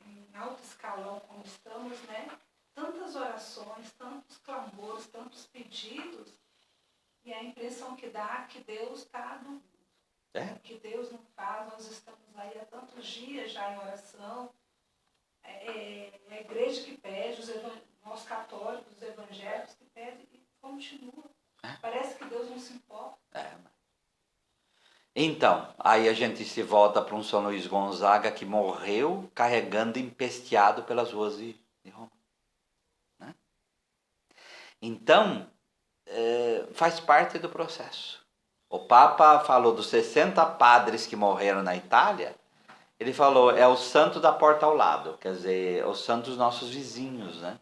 em alto escalão como estamos, né? Tantas orações, tantos clamores, tantos pedidos, e a impressão que dá que Deus está dormindo. Que Deus não faz, nós estamos aí há tantos dias já em oração. A igreja que pede, nós católicos, os evangélicos que pedem e continua. Parece que Deus não se importa. Então, aí a gente se volta para um São Luís Gonzaga que morreu carregando empesteado pelas ruas de Roma. Né? Então, faz parte do processo. O Papa falou dos 60 padres que morreram na Itália, ele falou, é o santo da porta ao lado, quer dizer, o santo dos nossos vizinhos, né?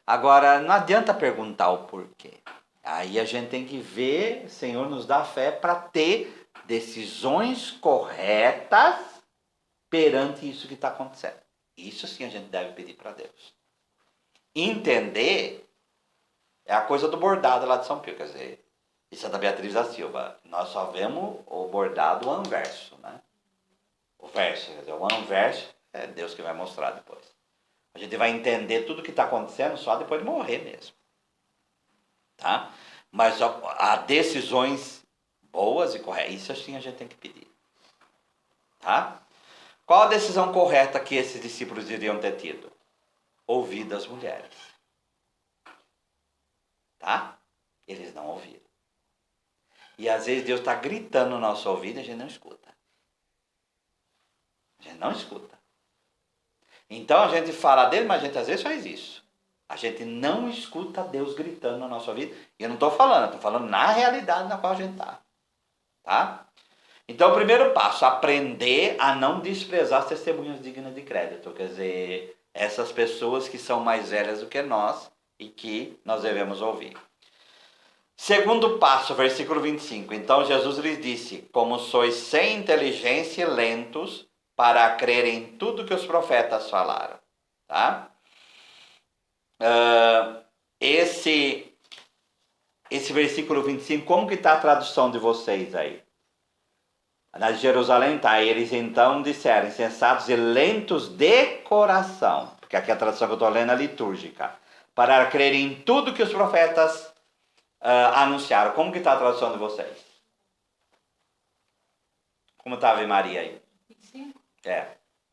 Agora, não adianta perguntar o porquê. Aí a gente tem que ver, Senhor, nos dá fé para ter decisões corretas perante isso que está acontecendo. Isso sim a gente deve pedir para Deus. Entender é a coisa do bordado lá de São Pio, quer dizer, de Santa Beatriz da Silva. Nós só vemos o bordado, o anverso, né? O verso, quer dizer, o anverso é Deus que vai mostrar depois. A gente vai entender tudo que está acontecendo só depois de morrer mesmo. Tá? Mas há decisões boas e corretas. Isso assim a gente tem que pedir. Tá? Qual a decisão correta que esses discípulos iriam ter tido? Ouvir das mulheres. Tá? Eles não ouviram. E às vezes Deus está gritando no nosso ouvido e a gente não escuta. A gente não escuta. Então a gente fala dele, mas a gente às vezes faz isso. A gente não escuta Deus gritando no nosso ouvido. E eu não estou falando, estou falando na realidade na qual a gente está. Tá? Então o primeiro passo, aprender a não desprezar as testemunhas dignas de crédito. Quer dizer, essas pessoas que são mais velhas do que nós e que nós devemos ouvir. Segundo passo, versículo 25. Então Jesus lhes disse, como sois sem inteligência e lentos para crer em tudo que os profetas falaram. Tá? Esse versículo 25, como que está a tradução de vocês aí? Na de Jerusalém está, eles então disseram, insensatos e lentos de coração, porque aqui a tradução que eu estou lendo é litúrgica, para crer em tudo que os profetas anunciaram. Como que está a tradução de vocês? Como está a Ave Maria aí? 25?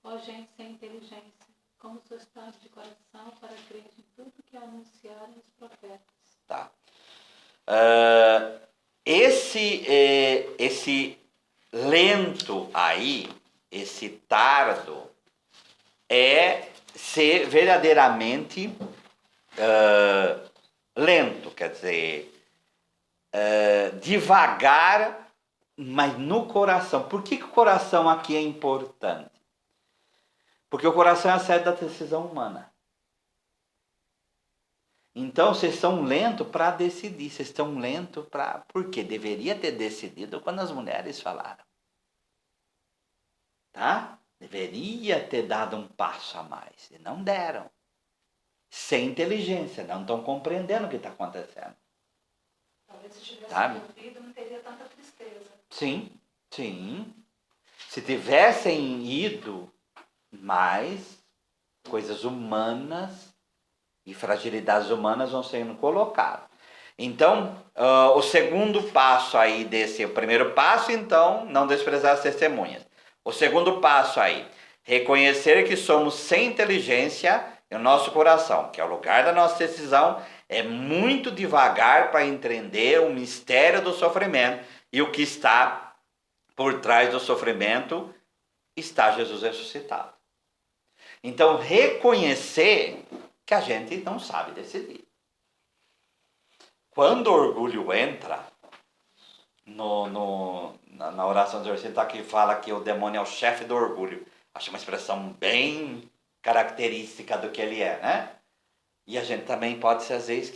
Ó gente sem inteligência, como sois tardos de coração para crer em tudo que anunciaram os profetas. Tá. Esse lento aí, esse tardo, é ser verdadeiramente lento, quer dizer, devagar, mas no coração. Por que o coração aqui é importante? Porque o coração é a sede da decisão humana. Então, vocês estão lentos para decidir, vocês estão lentos para... Porque deveria ter decidido quando as mulheres falaram. Tá? Deveria ter dado um passo a mais, e não deram. Sem inteligência, não estão compreendendo o que está acontecendo. Talvez se tivesse Sabe? ouvido, não teria tanta tristeza. Sim, sim. Se tivessem ido mais, coisas humanas e fragilidades humanas vão sendo colocadas. Então, o segundo passo aí o primeiro passo, então, não desprezar as testemunhas. O segundo passo aí, reconhecer que somos sem inteligência no nosso coração, que é o lugar da nossa decisão, é muito devagar para entender o mistério do sofrimento e o que está por trás do sofrimento está Jesus ressuscitado. Então, reconhecer que a gente não sabe decidir. Quando o orgulho entra, na oração do exorcismo, aqui fala que o demônio é o chefe do orgulho. Acho uma expressão bem característica do que ele é, né? E a gente também pode, às vezes,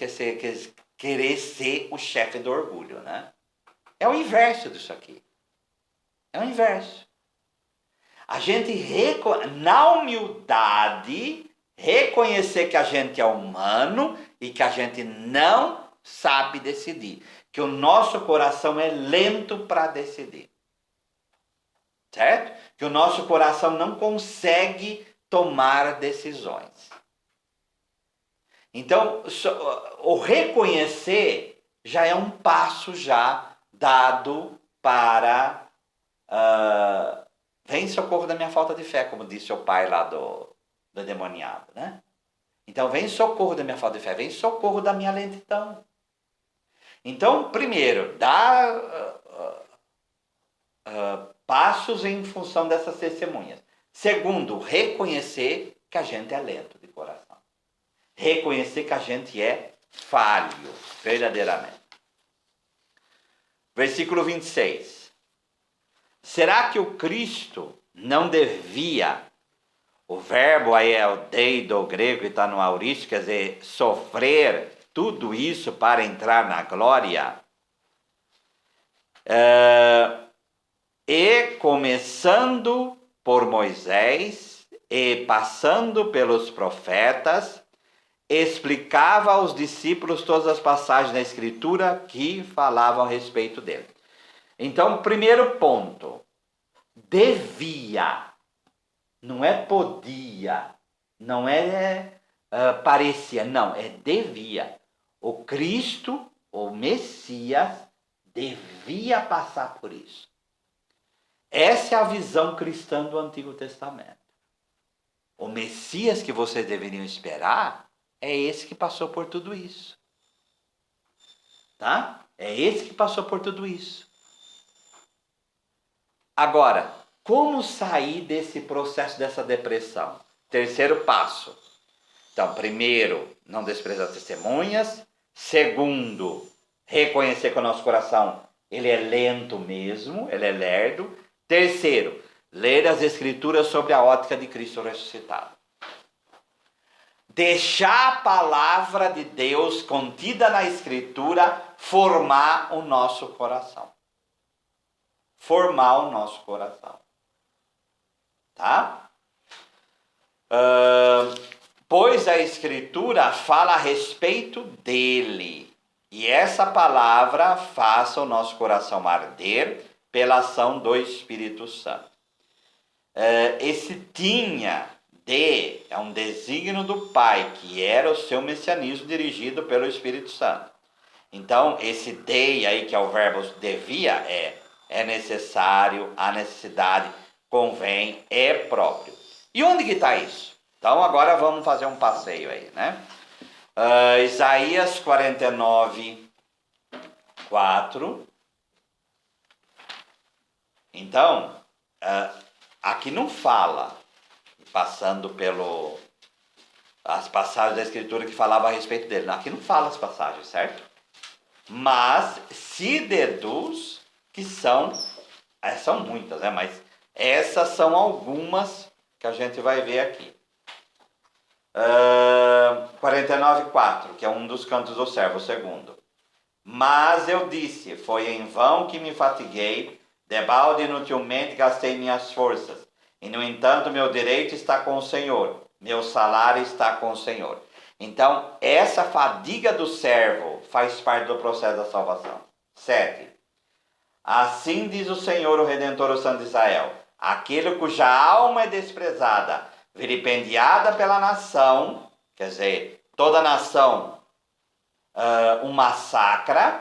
querer ser o chefe do orgulho, né? É o inverso disso aqui. É o inverso. A gente, na humildade, reconhecer que a gente é humano e que a gente não sabe decidir. Que o nosso coração é lento para decidir. Certo? Que o nosso coração não consegue tomar decisões. Então, o reconhecer já é um passo já dado para... vem em socorro da minha falta de fé, como disse o pai lá do endemoniado, né? Então, vem em socorro da minha falta de fé, vem em socorro da minha lentidão. Então, primeiro, dá passos em função dessas testemunhas. Segundo, reconhecer que a gente é lento de coração. Reconhecer que a gente é falho, verdadeiramente. Versículo 26. Será que o Cristo não devia, o verbo aí é o dei do grego que está no aorista, quer dizer, sofrer tudo isso para entrar na glória? E começando por Moisés e passando pelos profetas, explicava aos discípulos todas as passagens da Escritura que falavam a respeito dele. Então, primeiro ponto, devia, não é podia, não é parecia, não, é devia. O Cristo, o Messias, devia passar por isso. Essa é a visão cristã do Antigo Testamento. O Messias que vocês deveriam esperar é esse que passou por tudo isso. Tá? É esse que passou por tudo isso. Agora, como sair desse processo, dessa depressão? Terceiro passo. Então, primeiro, não desprezar as testemunhas. Segundo, reconhecer que o nosso coração ele é lento mesmo, ele é lerdo. Terceiro, ler as Escrituras sobre a ótica de Cristo ressuscitado. Deixar a palavra de Deus contida na Escritura formar o nosso coração. Formar o nosso coração. Tá? Pois a Escritura fala a respeito dele. E essa palavra faça o nosso coração arder pela ação do Espírito Santo. Esse é um desígnio do Pai, que era o seu messianismo dirigido pelo Espírito Santo. Então, esse dei aí, que é o verbo devia, é necessário, há necessidade, convém, é próprio. E onde que está isso? Então, agora vamos fazer um passeio aí, né? Isaías 49, 4. Então, aqui não fala, passando as passagens da Escritura que falavam a respeito dele. Aqui não fala as passagens, certo? Mas se deduz que são muitas, né? Mas essas são algumas que a gente vai ver aqui. 49:4, que é um dos cantos do servo, o segundo. Mas eu disse, foi em vão que me fatiguei, debalde inutilmente gastei minhas forças. E no entanto meu direito está com o Senhor, meu salário está com o Senhor. Então essa fadiga do servo faz parte do processo da salvação. 7. Assim diz o Senhor, o Redentor, o Santo de Israel, aquele cuja alma é desprezada, vilipendiada pela nação, quer dizer, toda nação o massacra,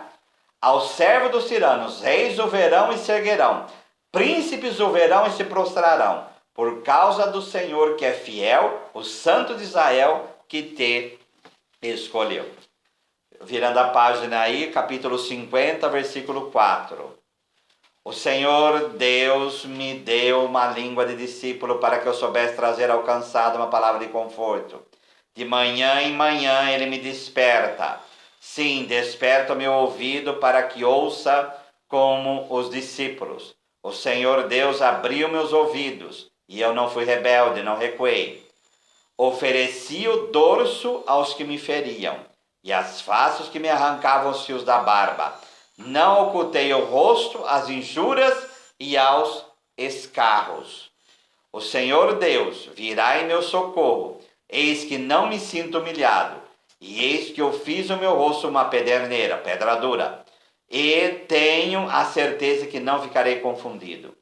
ao servo dos tiranos, reis o verão e se erguerão, príncipes o verão e se prostrarão, por causa do Senhor que é fiel, o Santo de Israel que te escolheu. Virando a página aí, capítulo 50, versículo 4. O Senhor Deus me deu uma língua de discípulo para que eu soubesse trazer ao cansado uma palavra de conforto. De manhã em manhã ele me desperta. Sim, desperta o meu ouvido para que ouça como os discípulos. O Senhor Deus abriu meus ouvidos e eu não fui rebelde, não recuei. Ofereci o dorso aos que me feriam e as faces que me arrancavam os fios da barba. Não ocultei o rosto às injúrias e aos escarros. O Senhor Deus virá em meu socorro. Eis que não me sinto humilhado. E eis que eu fiz o meu rosto uma pederneira, pedra dura. E tenho a certeza que não ficarei confundido.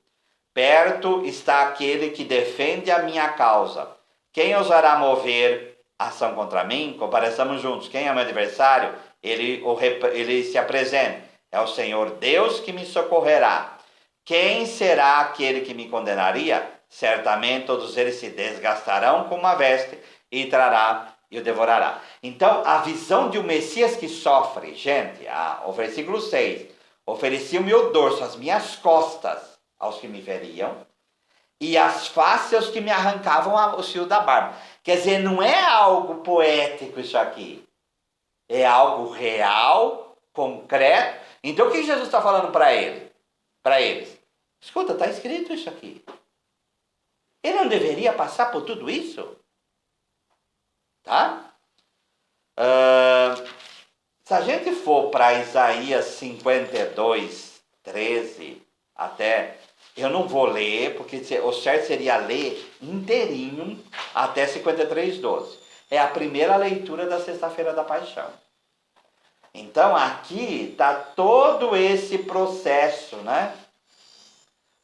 Perto está aquele que defende a minha causa. Quem ousará mover ação contra mim? Compareçamos juntos. Quem é meu adversário? Ele se apresenta. É o Senhor Deus que me socorrerá. Quem será aquele que me condenaria? Certamente todos eles se desgastarão como uma veste e trará e o devorará. Então, a visão de um Messias que sofre, gente, o versículo 6, ofereci o meu dorso, as minhas costas aos que me feriam, e as faces aos que me arrancavam o fio da barba. Quer dizer, não é algo poético isso aqui. É algo real, concreto. Então o que Jesus está falando para ele? Para eles? Escuta, está escrito isso aqui. Ele não deveria passar por tudo isso? Tá? Se a gente for para Isaías 52, 13, até... Eu não vou ler, porque o certo seria ler inteirinho até 53, 12. É a primeira leitura da Sexta-feira da Paixão. Então aqui está todo esse processo, né?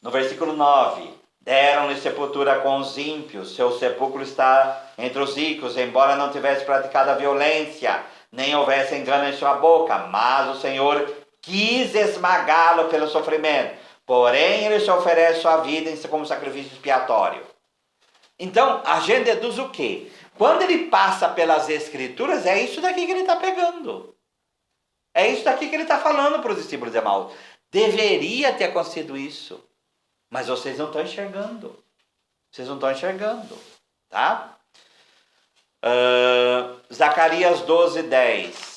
No versículo 9, deram-lhe sepultura com os ímpios, seu sepulcro está entre os ricos, embora não tivesse praticado a violência, nem houvesse engano em sua boca, mas o Senhor quis esmagá-lo pelo sofrimento. Porém, ele se oferece sua vida como sacrifício expiatório. Então, a gente deduz o quê? Quando ele passa pelas Escrituras, é isso daqui que ele está pegando. É isso daqui que ele está falando para os discípulos de Emaús. Deveria ter acontecido isso. Mas vocês não estão enxergando. Vocês não estão enxergando. Tá? Zacarias 12, 10.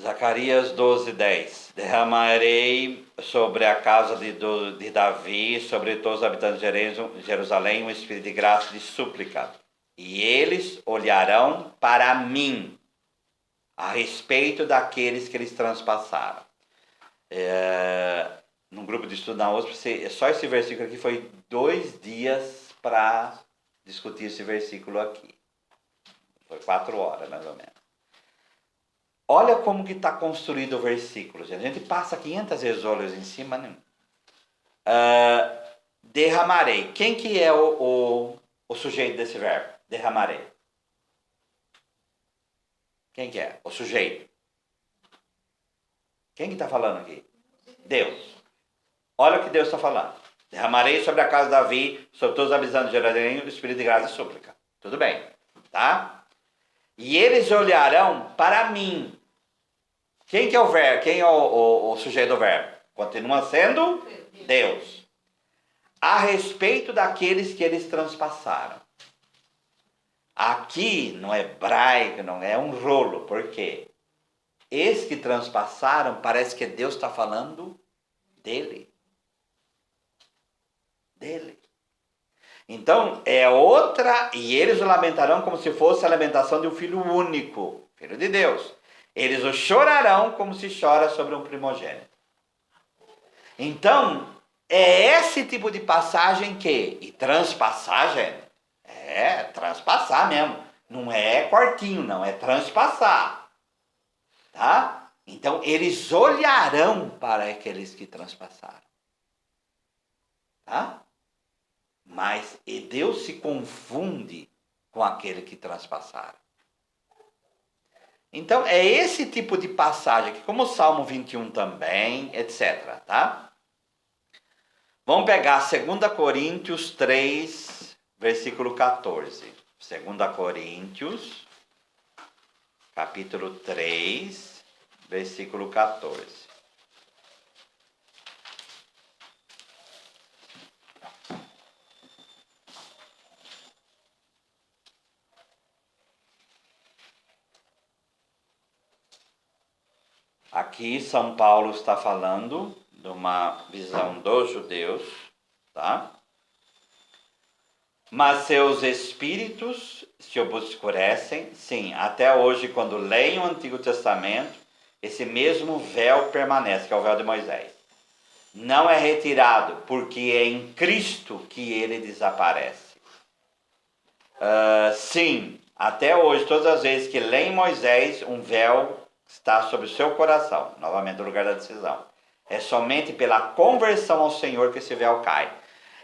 Zacarias 12, 10. Derramarei sobre a casa de Davi, sobre todos os habitantes de Jerusalém, um espírito de graça e de súplica. E eles olharão para mim a respeito daqueles que eles transpassaram. Num grupo de estudo na USP, só esse versículo aqui foi 2 dias para discutir esse versículo aqui. Foi 4 horas, mais ou menos. Olha como que está construído o versículo. A gente passa 500 vezes olhos em cima. Né? Derramarei. Quem que é o sujeito desse verbo? Derramarei. Quem que é? O sujeito. Quem que está falando aqui? Deus. Olha o que Deus está falando. Derramarei sobre a casa de Davi, sobre todos os habitantes de Jerusalém, o Espírito de graça e súplica. Tudo bem, tá? E eles olharão para mim. Quem que é o verbo? Quem é o sujeito do verbo? Continua sendo Deus. A respeito daqueles que eles transpassaram. Aqui, no hebraico, não é um rolo. Por quê? Esses que transpassaram, parece que Deus está falando dele. Dele. Então, é outra, e eles o lamentarão como se fosse a lamentação de um filho único, filho de Deus. Eles o chorarão como se chora sobre um primogênito. Então, é esse tipo de passagem que, e transpassagem, é transpassar mesmo. Não é quartinho, não, é transpassar. Tá? Então, eles olharão para aqueles que transpassaram. Tá? Mas e Deus se confunde com aquele que transpassaram. Então, é esse tipo de passagem, que como o Salmo 21 também, etc. Tá? Vamos pegar 2 Coríntios 3, versículo 14. 2 Coríntios, capítulo 3, versículo 14. Aqui São Paulo está falando de uma visão dos judeus, tá? Mas seus espíritos se obscurecem, sim, até hoje quando leem o Antigo Testamento, esse mesmo véu permanece, que é o véu de Moisés. Não é retirado, porque é em Cristo que ele desaparece. Sim, até hoje, todas as vezes que leem Moisés, um véu está sobre o seu coração, novamente o lugar da decisão. É somente pela conversão ao Senhor que esse véu cai.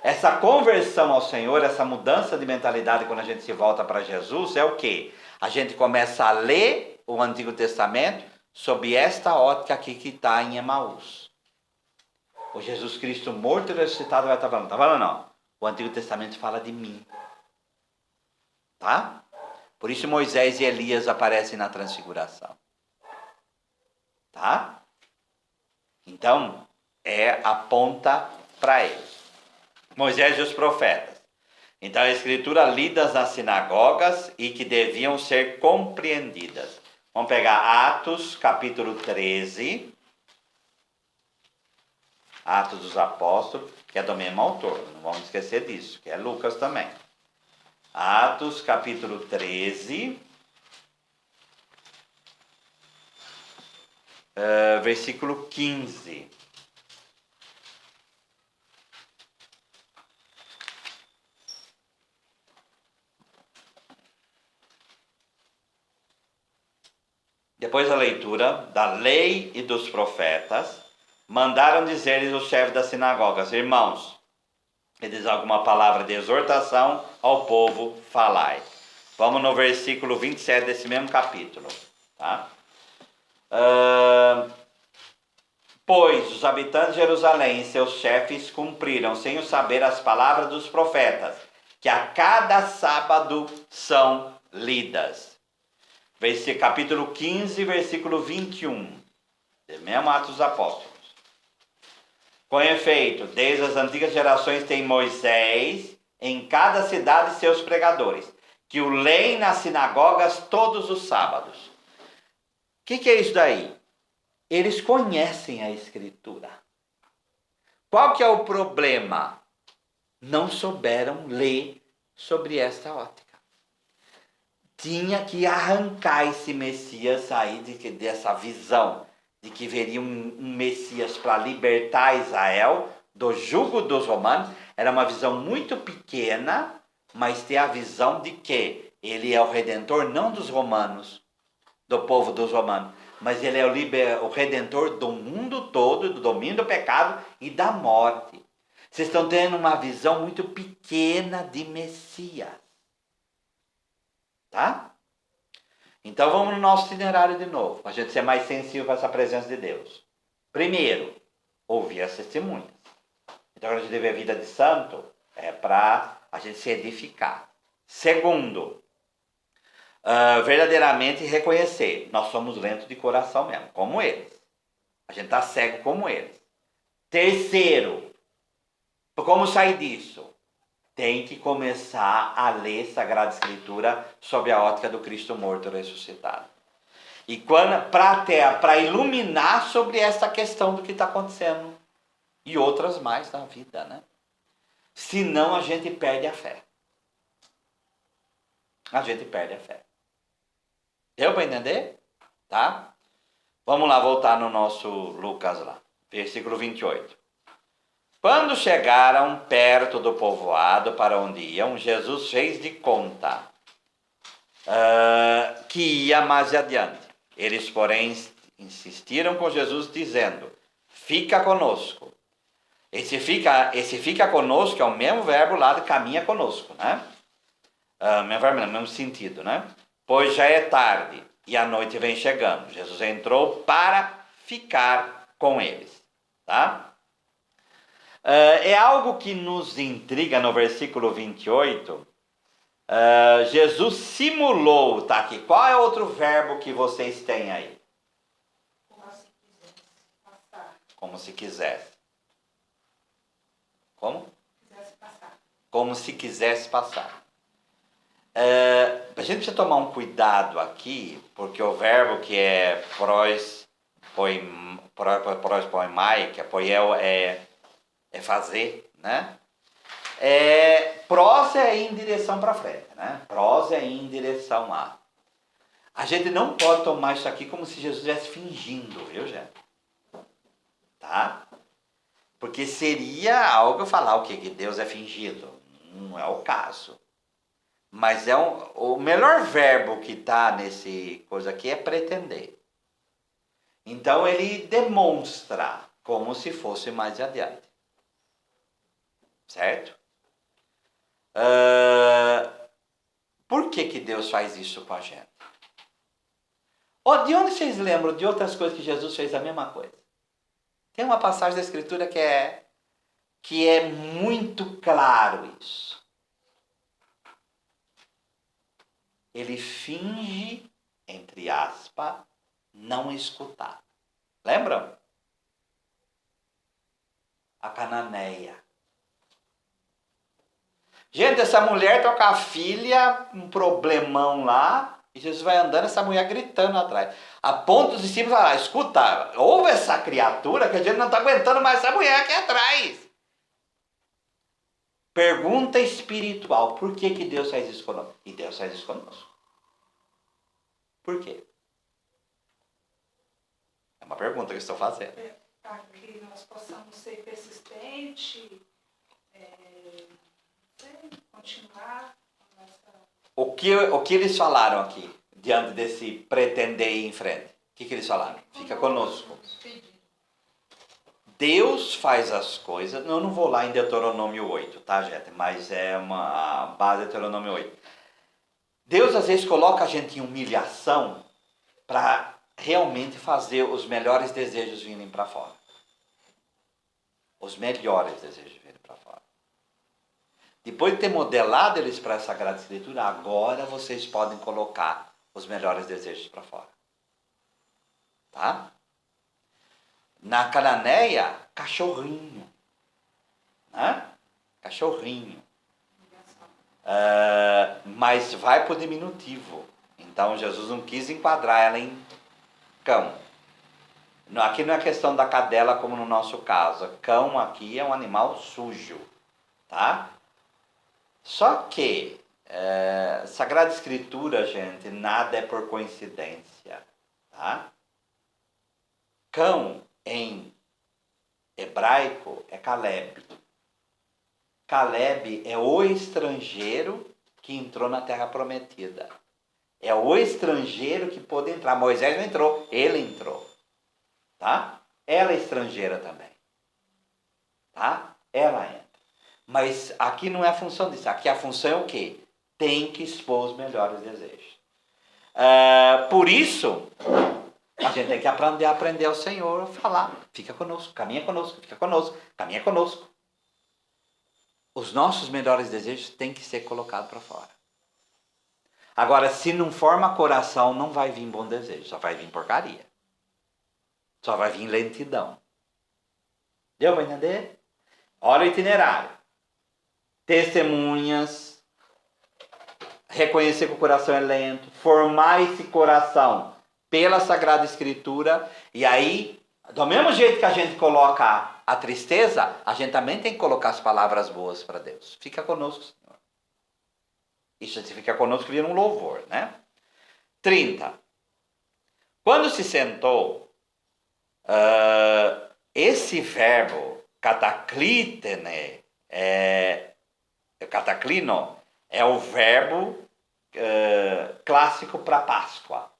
Essa conversão ao Senhor, essa mudança de mentalidade quando a gente se volta para Jesus, é o quê? A gente começa a ler o Antigo Testamento sob esta ótica aqui que está em Emaús. O Jesus Cristo morto e ressuscitado vai estar falando. Está falando não? O Antigo Testamento fala de mim. Tá? Por isso Moisés e Elias aparecem na transfiguração. Tá? Então, aponta para eles. Moisés e os profetas. Então, a escritura lidas nas sinagogas e que deviam ser compreendidas. Vamos pegar Atos, capítulo 13. Atos dos Apóstolos, que é do mesmo autor. Não vamos esquecer disso, que é Lucas também. Atos, capítulo 13. Versículo 15. Depois da leitura da lei e dos profetas, mandaram dizer-lhes os chefes das sinagogas: irmãos, eles alguma palavra de exortação ao povo, falai. Vamos no versículo 27 desse mesmo capítulo. Tá? Pois os habitantes de Jerusalém e seus chefes cumpriram sem o saber as palavras dos profetas, que a cada sábado são lidas. Capítulo 15, versículo 21. Mesmo Atos dos Apóstolos. Com efeito, desde as antigas gerações tem Moisés em cada cidade seus pregadores, que o leem nas sinagogas todos os sábados. O que é isso daí? Eles conhecem a Escritura. Qual que é o problema? Não souberam ler sobre esta ótica. Tinha que arrancar esse Messias aí dessa visão de que veria um Messias para libertar Israel do jugo dos romanos. Era uma visão muito pequena, mas tem a visão de que ele é o Redentor não dos romanos, do povo dos romanos, mas ele é o Redentor do mundo todo, do domínio do pecado e da morte. Vocês estão tendo uma visão muito pequena de Messias. Tá? Então vamos no nosso itinerário de novo, para a gente ser mais sensível a essa presença de Deus. Primeiro, ouvir as testemunhas. Então, quando a gente vive a vida de santo, é para a gente se edificar. Segundo, verdadeiramente reconhecer, nós somos lentos de coração mesmo, como eles. A gente está cego como eles. Terceiro, como sair disso? Tem que começar a ler Sagrada Escritura sob a ótica do Cristo morto ressuscitado. E para iluminar sobre essa questão do que está acontecendo. E outras mais na vida, né? Senão a gente perde a fé. A gente perde a fé. Deu para entender? Tá? Vamos lá voltar no nosso Lucas lá. Versículo 28. Quando chegaram perto do povoado para onde iam, Jesus fez de conta que ia mais adiante. Eles, porém, insistiram com Jesus, dizendo: fica conosco. Esse fica conosco é o mesmo verbo lá de caminha conosco, né? Mesmo verbo, no mesmo sentido, né? Pois já é tarde e a noite vem chegando. Jesus entrou para ficar com eles, tá? É algo que nos intriga no versículo 28. Jesus simulou, tá aqui. Qual é outro verbo que vocês têm aí? Como se quisesse passar. Como se quisesse. Como? Quisesse passar. Como se quisesse passar. A gente precisa tomar um cuidado aqui, porque o verbo que é poimai, que é poiel, é fazer, né? Prós é ir em direção para frente, né? Prós é ir em direção lá. A gente não pode tomar isso aqui como se Jesus estivesse fingindo, viu, gente? Tá? Porque seria algo falar o quê? Que Deus é fingido. Não é o caso. Mas o melhor verbo que está nesse coisa aqui é pretender. Então ele demonstra como se fosse mais adiante. Certo? Por que Deus faz isso com a gente? De onde vocês lembram de outras coisas que Jesus fez a mesma coisa? Tem uma passagem da Escritura que é muito claro isso. Ele finge, entre aspas, não escutar. Lembram? A cananeia. Gente, essa mulher tá com a filha, um problemão lá, e Jesus vai andando, essa mulher gritando atrás. A ponto de cima falar: escuta, ouve essa criatura que a gente não está aguentando mais essa mulher aqui atrás. Pergunta espiritual: por que Deus faz isso conosco? E Deus faz isso conosco. Por quê? É uma pergunta que estou fazendo. Para que nós possamos ser persistentes, continuar a nossa... O que eles falaram aqui, diante desse pretender ir em frente? O que eles falaram? Fica conosco. Deus faz as coisas... Eu não vou lá em Deuteronômio 8, tá, gente? Mas é a base de Deuteronômio 8. Deus, às vezes, coloca a gente em humilhação para realmente fazer os melhores desejos virem para fora. Os melhores desejos virem para fora. Depois de ter modelado eles para a Sagrada Escritura, agora vocês podem colocar os melhores desejos para fora. Tá? Na cananeia, cachorrinho. Né? Cachorrinho. Mas vai para o diminutivo. Então Jesus não quis enquadrar ela em cão. Aqui não é questão da cadela como no nosso caso. Cão aqui é um animal sujo. Tá? Só que Sagrada Escritura, gente, nada é por coincidência. Tá? Cão em hebraico é Caleb. Caleb é o estrangeiro que entrou na terra prometida. É o estrangeiro que pôde entrar. Moisés não entrou, ele entrou. Tá? Ela é estrangeira também. Tá? Ela entra. Mas aqui não é a função disso. Aqui a função é o quê? Tem que expor os melhores desejos. Por isso, a gente tem que aprender ao Senhor a falar. Fica conosco, caminha conosco, fica conosco, caminha conosco. os nossos melhores desejos têm que ser colocados para fora. Agora, se não forma coração, não vai vir bom desejo, só vai vir porcaria. Só vai vir lentidão. Deu para entender? Olha o itinerário. Testemunhas, reconhecer que o coração é lento, formar esse coração pela Sagrada Escritura, e aí, do mesmo jeito que a gente coloca a tristeza, a gente também tem que colocar as palavras boas para Deus. Fica conosco, Senhor. Isso se fica conosco vira um louvor, né? 30. Quando se sentou, esse verbo cataclítene, cataclino, é o verbo clássico para Páscoa.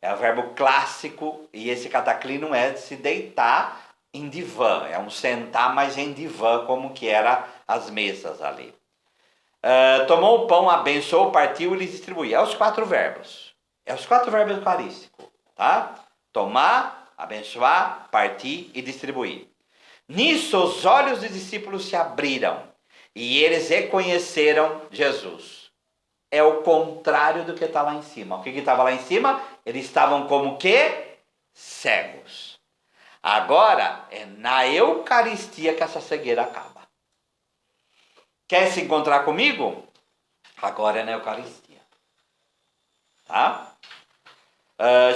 É o verbo clássico, e esse cataclino é de se deitar em divã. É um sentar, mas em divã, como que era as mesas ali. Tomou o pão, abençoou, partiu e lhes distribuiu. É os 4 verbos. É os 4 verbos eucarísticos. Tá? Tomar, abençoar, partir e distribuir. Nisso os olhos dos discípulos se abriram e eles reconheceram Jesus. É o contrário do que está lá em cima. O que estava lá em cima? Eles estavam como que? Cegos. Agora é na Eucaristia que essa cegueira acaba. Quer se encontrar comigo? Agora é na Eucaristia. Tá?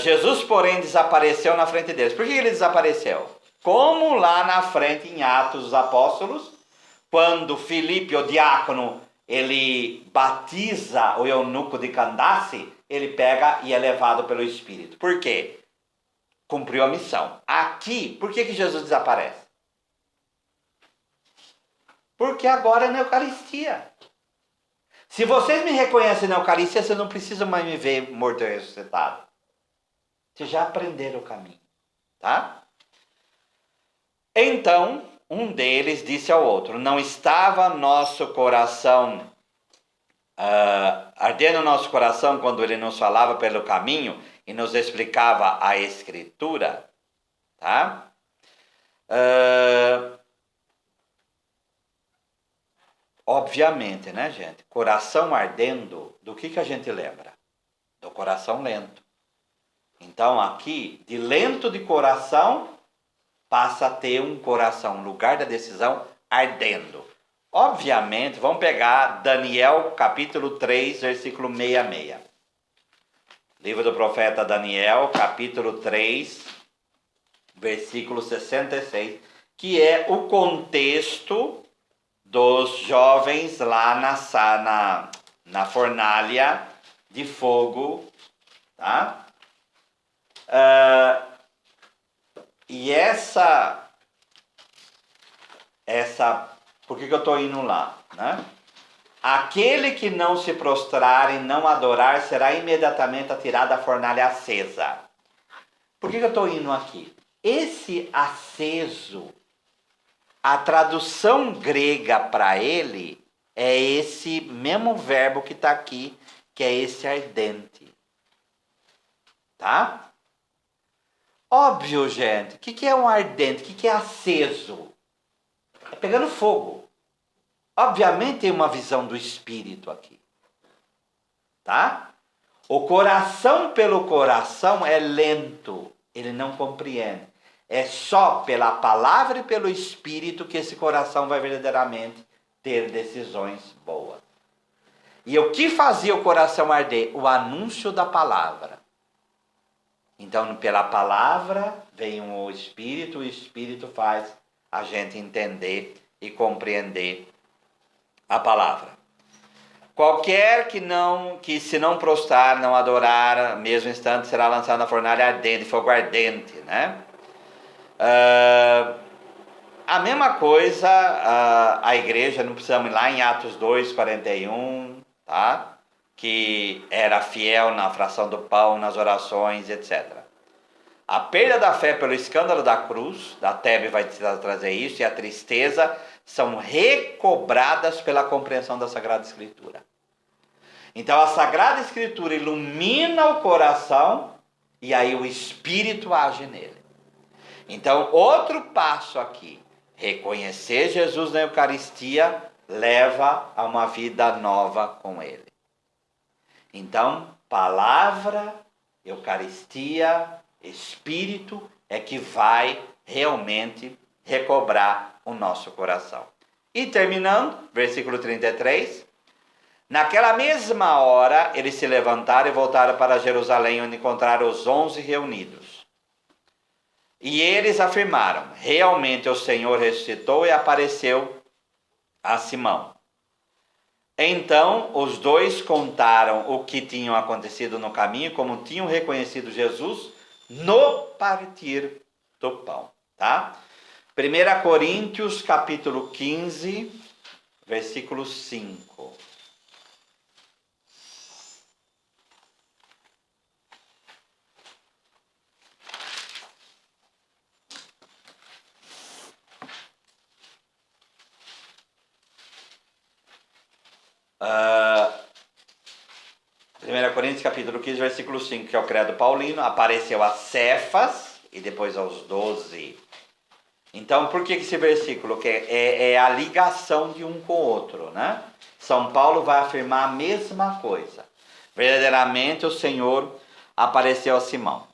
Jesus, porém, desapareceu na frente deles. Por que ele desapareceu? Como lá na frente, em Atos dos Apóstolos, quando Filipe, o diácono, ele batiza o eunuco de Candace, ele pega e é levado pelo Espírito. Por quê? Cumpriu a missão. Aqui, por que Jesus desaparece? Porque agora é na Eucaristia. Se vocês me reconhecem na Eucaristia, vocês não precisam mais me ver morto e ressuscitado. Vocês já aprenderam o caminho. Tá? Então, um deles disse ao outro: não estava nosso coração ardendo nosso coração quando ele nos falava pelo caminho e nos explicava a Escritura? Tá? Obviamente, né, gente? Coração ardendo, do que a gente lembra? Do coração lento. Então, aqui, de lento de coração, passa a ter um coração, lugar da decisão, ardendo. Obviamente, vamos pegar Daniel, capítulo 3, versículo 66. Livro do profeta Daniel, capítulo 3, versículo 66, que é o contexto dos jovens lá na fornalha de fogo, tá? E por que eu estou indo lá, né? Aquele que não se prostrar e não adorar será imediatamente atirado à fornalha acesa. Por que eu estou indo aqui? Esse aceso, a tradução grega para ele é esse mesmo verbo que está aqui, que é esse ardente. Tá? Óbvio, gente. O que é um ardente? O que é aceso? É pegando fogo. Obviamente tem uma visão do Espírito aqui. Tá? O coração pelo coração é lento. Ele não compreende. É só pela palavra e pelo Espírito que esse coração vai verdadeiramente ter decisões boas. E o que fazia o coração arder? O anúncio da palavra. Então, pela palavra vem o Espírito faz a gente entender e compreender a palavra. Qualquer que se não prostrar, não adorar, mesmo instante será lançado na fornalha ardente, fogo ardente, né? A mesma coisa a igreja, não precisamos ir lá em Atos 2, 41, tá? Que era fiel na fração do pão, nas orações, etc. A perda da fé pelo escândalo da cruz, da Tebe vai trazer isso, e a tristeza são recobradas pela compreensão da Sagrada Escritura. Então a Sagrada Escritura ilumina o coração e aí o Espírito age nele. Então outro passo aqui, reconhecer Jesus na Eucaristia leva a uma vida nova com Ele. Então, palavra, Eucaristia, Espírito é que vai realmente recobrar o nosso coração. E terminando, versículo 33. Naquela mesma hora, eles se levantaram e voltaram para Jerusalém, onde encontraram os 11 reunidos. E eles afirmaram: realmente o Senhor ressuscitou e apareceu a Simão. Então os dois contaram o que tinha acontecido no caminho, como tinham reconhecido Jesus no partir do pão. Tá? 1 Coríntios capítulo 15, versículo 5. Uh, 1 Coríntios capítulo 15, versículo 5, que é o credo paulino, apareceu a Cefas e depois aos 12. Então, por que esse versículo? Que é a ligação de um com o outro, né? São Paulo vai afirmar a mesma coisa. Verdadeiramente o Senhor apareceu a Simão.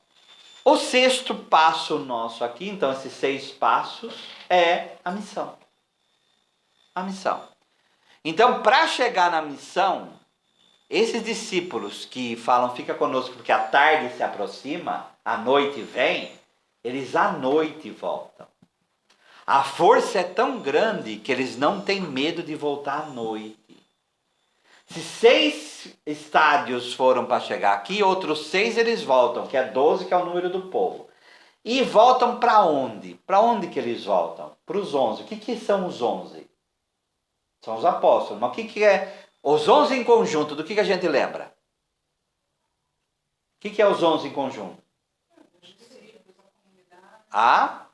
O sexto passo nosso aqui, então esses 6 passos, é a missão. A missão. Então, para chegar na missão, esses discípulos que falam, fica conosco porque a tarde se aproxima, a noite vem, eles à noite voltam. A força é tão grande que eles não têm medo de voltar à noite. Se 6 estádios foram para chegar aqui, outros 6 eles voltam, que é 12, que é o número do povo. E voltam para onde? Para onde que eles voltam? Para os 11. O que são os 11? São os apóstolos. Mas o que é? Os 11 em conjunto, do que a gente lembra? O que é os 11 em conjunto? A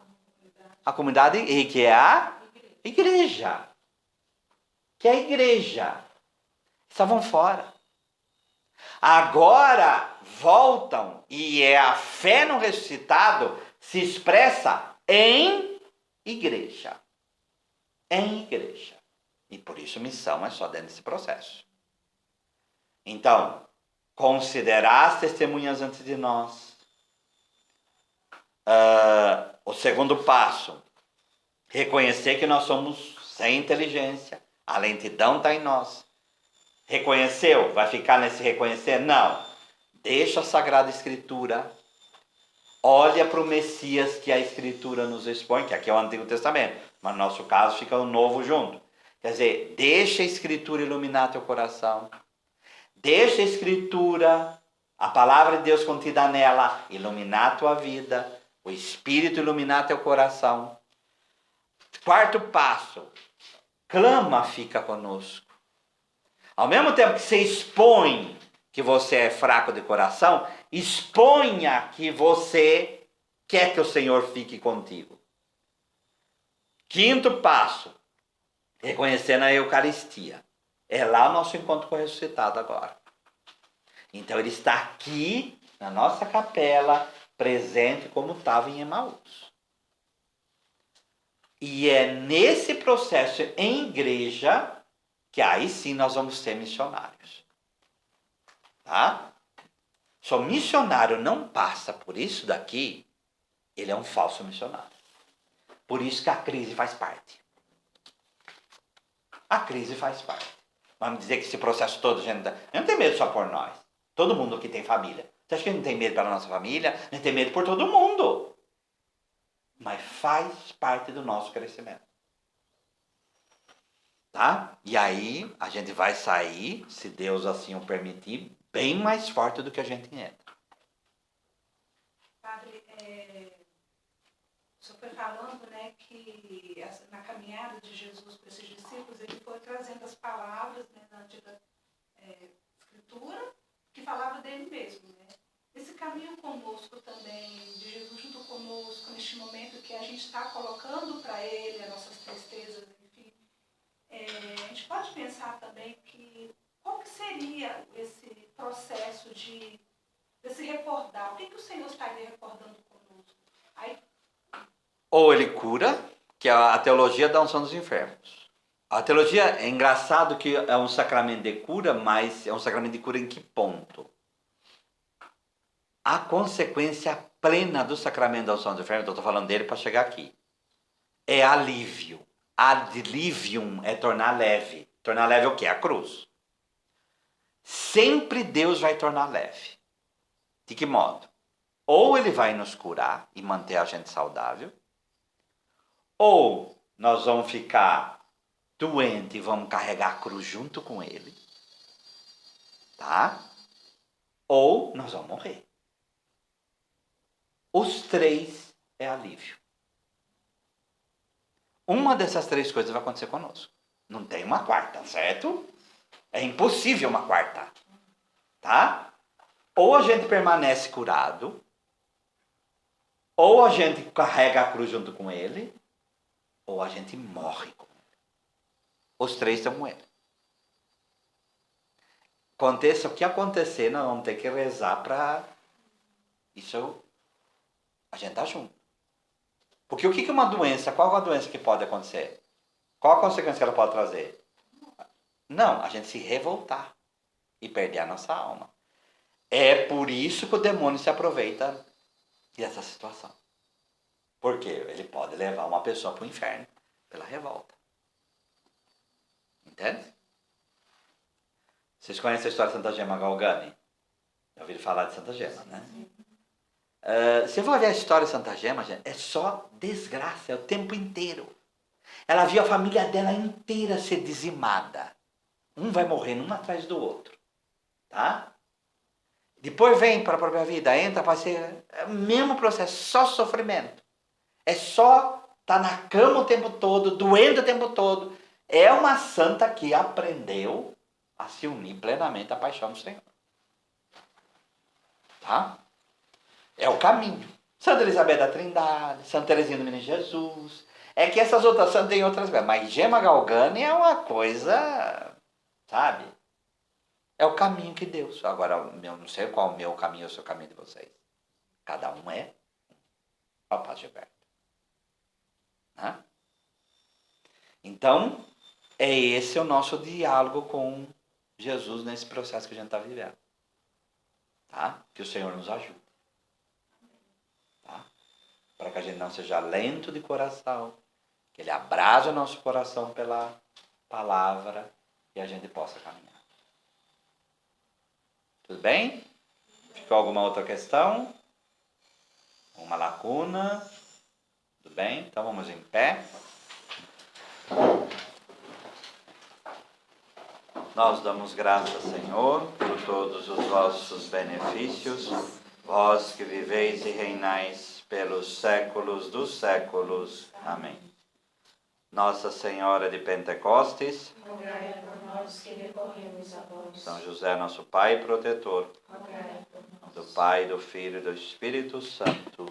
comunidade, e que é a igreja. Que é a igreja. Estavam fora. Agora voltam e a fé no ressuscitado se expressa em igreja. Em igreja. E por isso missão é só dentro desse processo. Então, considerar as testemunhas antes de nós. O segundo passo, reconhecer que nós somos sem inteligência. A lentidão está em nós. Reconheceu? Vai ficar nesse reconhecer? Não. Deixa a Sagrada Escritura. Olha para o Messias que a Escritura nos expõe, que aqui é o Antigo Testamento. Mas no nosso caso fica o Novo junto. Quer dizer, deixa a Escritura iluminar teu coração. Deixa a Escritura, a palavra de Deus contida nela, iluminar a tua vida. O Espírito iluminar teu coração. Quarto passo, clama, fica conosco. Ao mesmo tempo que você expõe que você é fraco de coração, exponha que você quer que o Senhor fique contigo. Quinto passo, reconhecendo a Eucaristia. É lá o nosso encontro com o ressuscitado agora. Então ele está aqui na nossa capela, presente como estava em Emaús. E é nesse processo em igreja que aí sim nós vamos ser missionários. Tá? Se o missionário não passa por isso daqui, ele é um falso missionário. Por isso que a crise faz parte. A crise faz parte. Vamos dizer que esse processo todo, gente, não tem medo só por nós. Todo mundo aqui tem família. Você acha que não tem medo pela nossa família? Não tem medo por todo mundo. Mas faz parte do nosso crescimento. Tá? E aí a gente vai sair, se Deus assim o permitir, bem mais forte do que a gente entra. Padre, o senhor foi falando, né, que na caminhada de Jesus para esses discípulos, ele foi trazendo as palavras, né, da Antiga Escritura, que falava dele mesmo, né? Esse caminho conosco também, de Jesus junto conosco, neste momento que a gente está colocando para ele as nossas tristezas, enfim, a gente pode pensar também que qual que seria esse processo de se recordar? O que o Senhor estaria recordando conosco? Aí... Ou ele cura, que é a teologia da unção dos enfermos. A teologia é engraçado que é um sacramento de cura, mas é um sacramento de cura em que ponto? A consequência plena do sacramento da unção dos enfermos, eu estou falando dele para chegar aqui, é alívio. Adlivium é tornar leve. Tornar leve é o quê? A cruz. Sempre Deus vai tornar leve. De que modo? Ou ele vai nos curar e manter a gente saudável, ou nós vamos ficar doentes e vamos carregar a cruz junto com ele, tá? Ou nós vamos morrer. Os três é alívio. Uma dessas três coisas vai acontecer conosco. Não tem uma quarta, certo? É impossível uma quarta, tá? Ou a gente permanece curado, ou a gente carrega a cruz junto com ele, ou a gente morre com ele. Os três estão com ele. Aconteça o que acontecer, nós vamos ter que rezar para isso a gente tá junto. Porque o que é uma doença? Qual é a doença que pode acontecer? Qual a consequência que ela pode trazer? Não, a gente se revoltar e perder a nossa alma. É por isso que o demônio se aproveita dessa situação. Porque ele pode levar uma pessoa para o inferno pela revolta. Entende? Vocês conhecem a história de Santa Gema Galgani? Já ouviram falar de Santa Gema, né? Você vai ver a história de Santa Gema, gente, é só desgraça, é o tempo inteiro. Ela viu a família dela inteira ser dizimada. Um vai morrendo um atrás do outro. Tá? Depois vem para a própria vida, entra para ser o mesmo processo, só sofrimento. É só estar na cama o tempo todo, doendo o tempo todo. É uma santa que aprendeu a se unir plenamente à paixão do Senhor. Tá? É o caminho. Santa Elizabeth da Trindade, Santa Teresinha do Menino Jesus. É que essas outras santas têm outras coisas. Mas Gema Galgani é uma coisa, sabe? É o caminho que Deus. Agora, eu não sei qual é o meu caminho ou o seu caminho de vocês. Cada um é. Ó, Padre Gilberto. Né? Então, é esse o nosso diálogo com Jesus nesse processo que a gente está vivendo. Tá? Que o Senhor nos ajude. Tá? Para que a gente não seja lento de coração, que Ele abrace o nosso coração pela palavra e a gente possa caminhar. Tudo bem? Ficou alguma outra questão? Uma lacuna? Tudo bem? Então vamos em pé. Nós damos graças, Senhor, por todos os vossos benefícios, vós que viveis e reinais pelos séculos dos séculos. Amém. Nossa Senhora de Pentecostes, rogai por nós que recorremos a vós. São José, nosso Pai protetor, Rogai por nós. do Pai, do Filho e do Espírito Santo.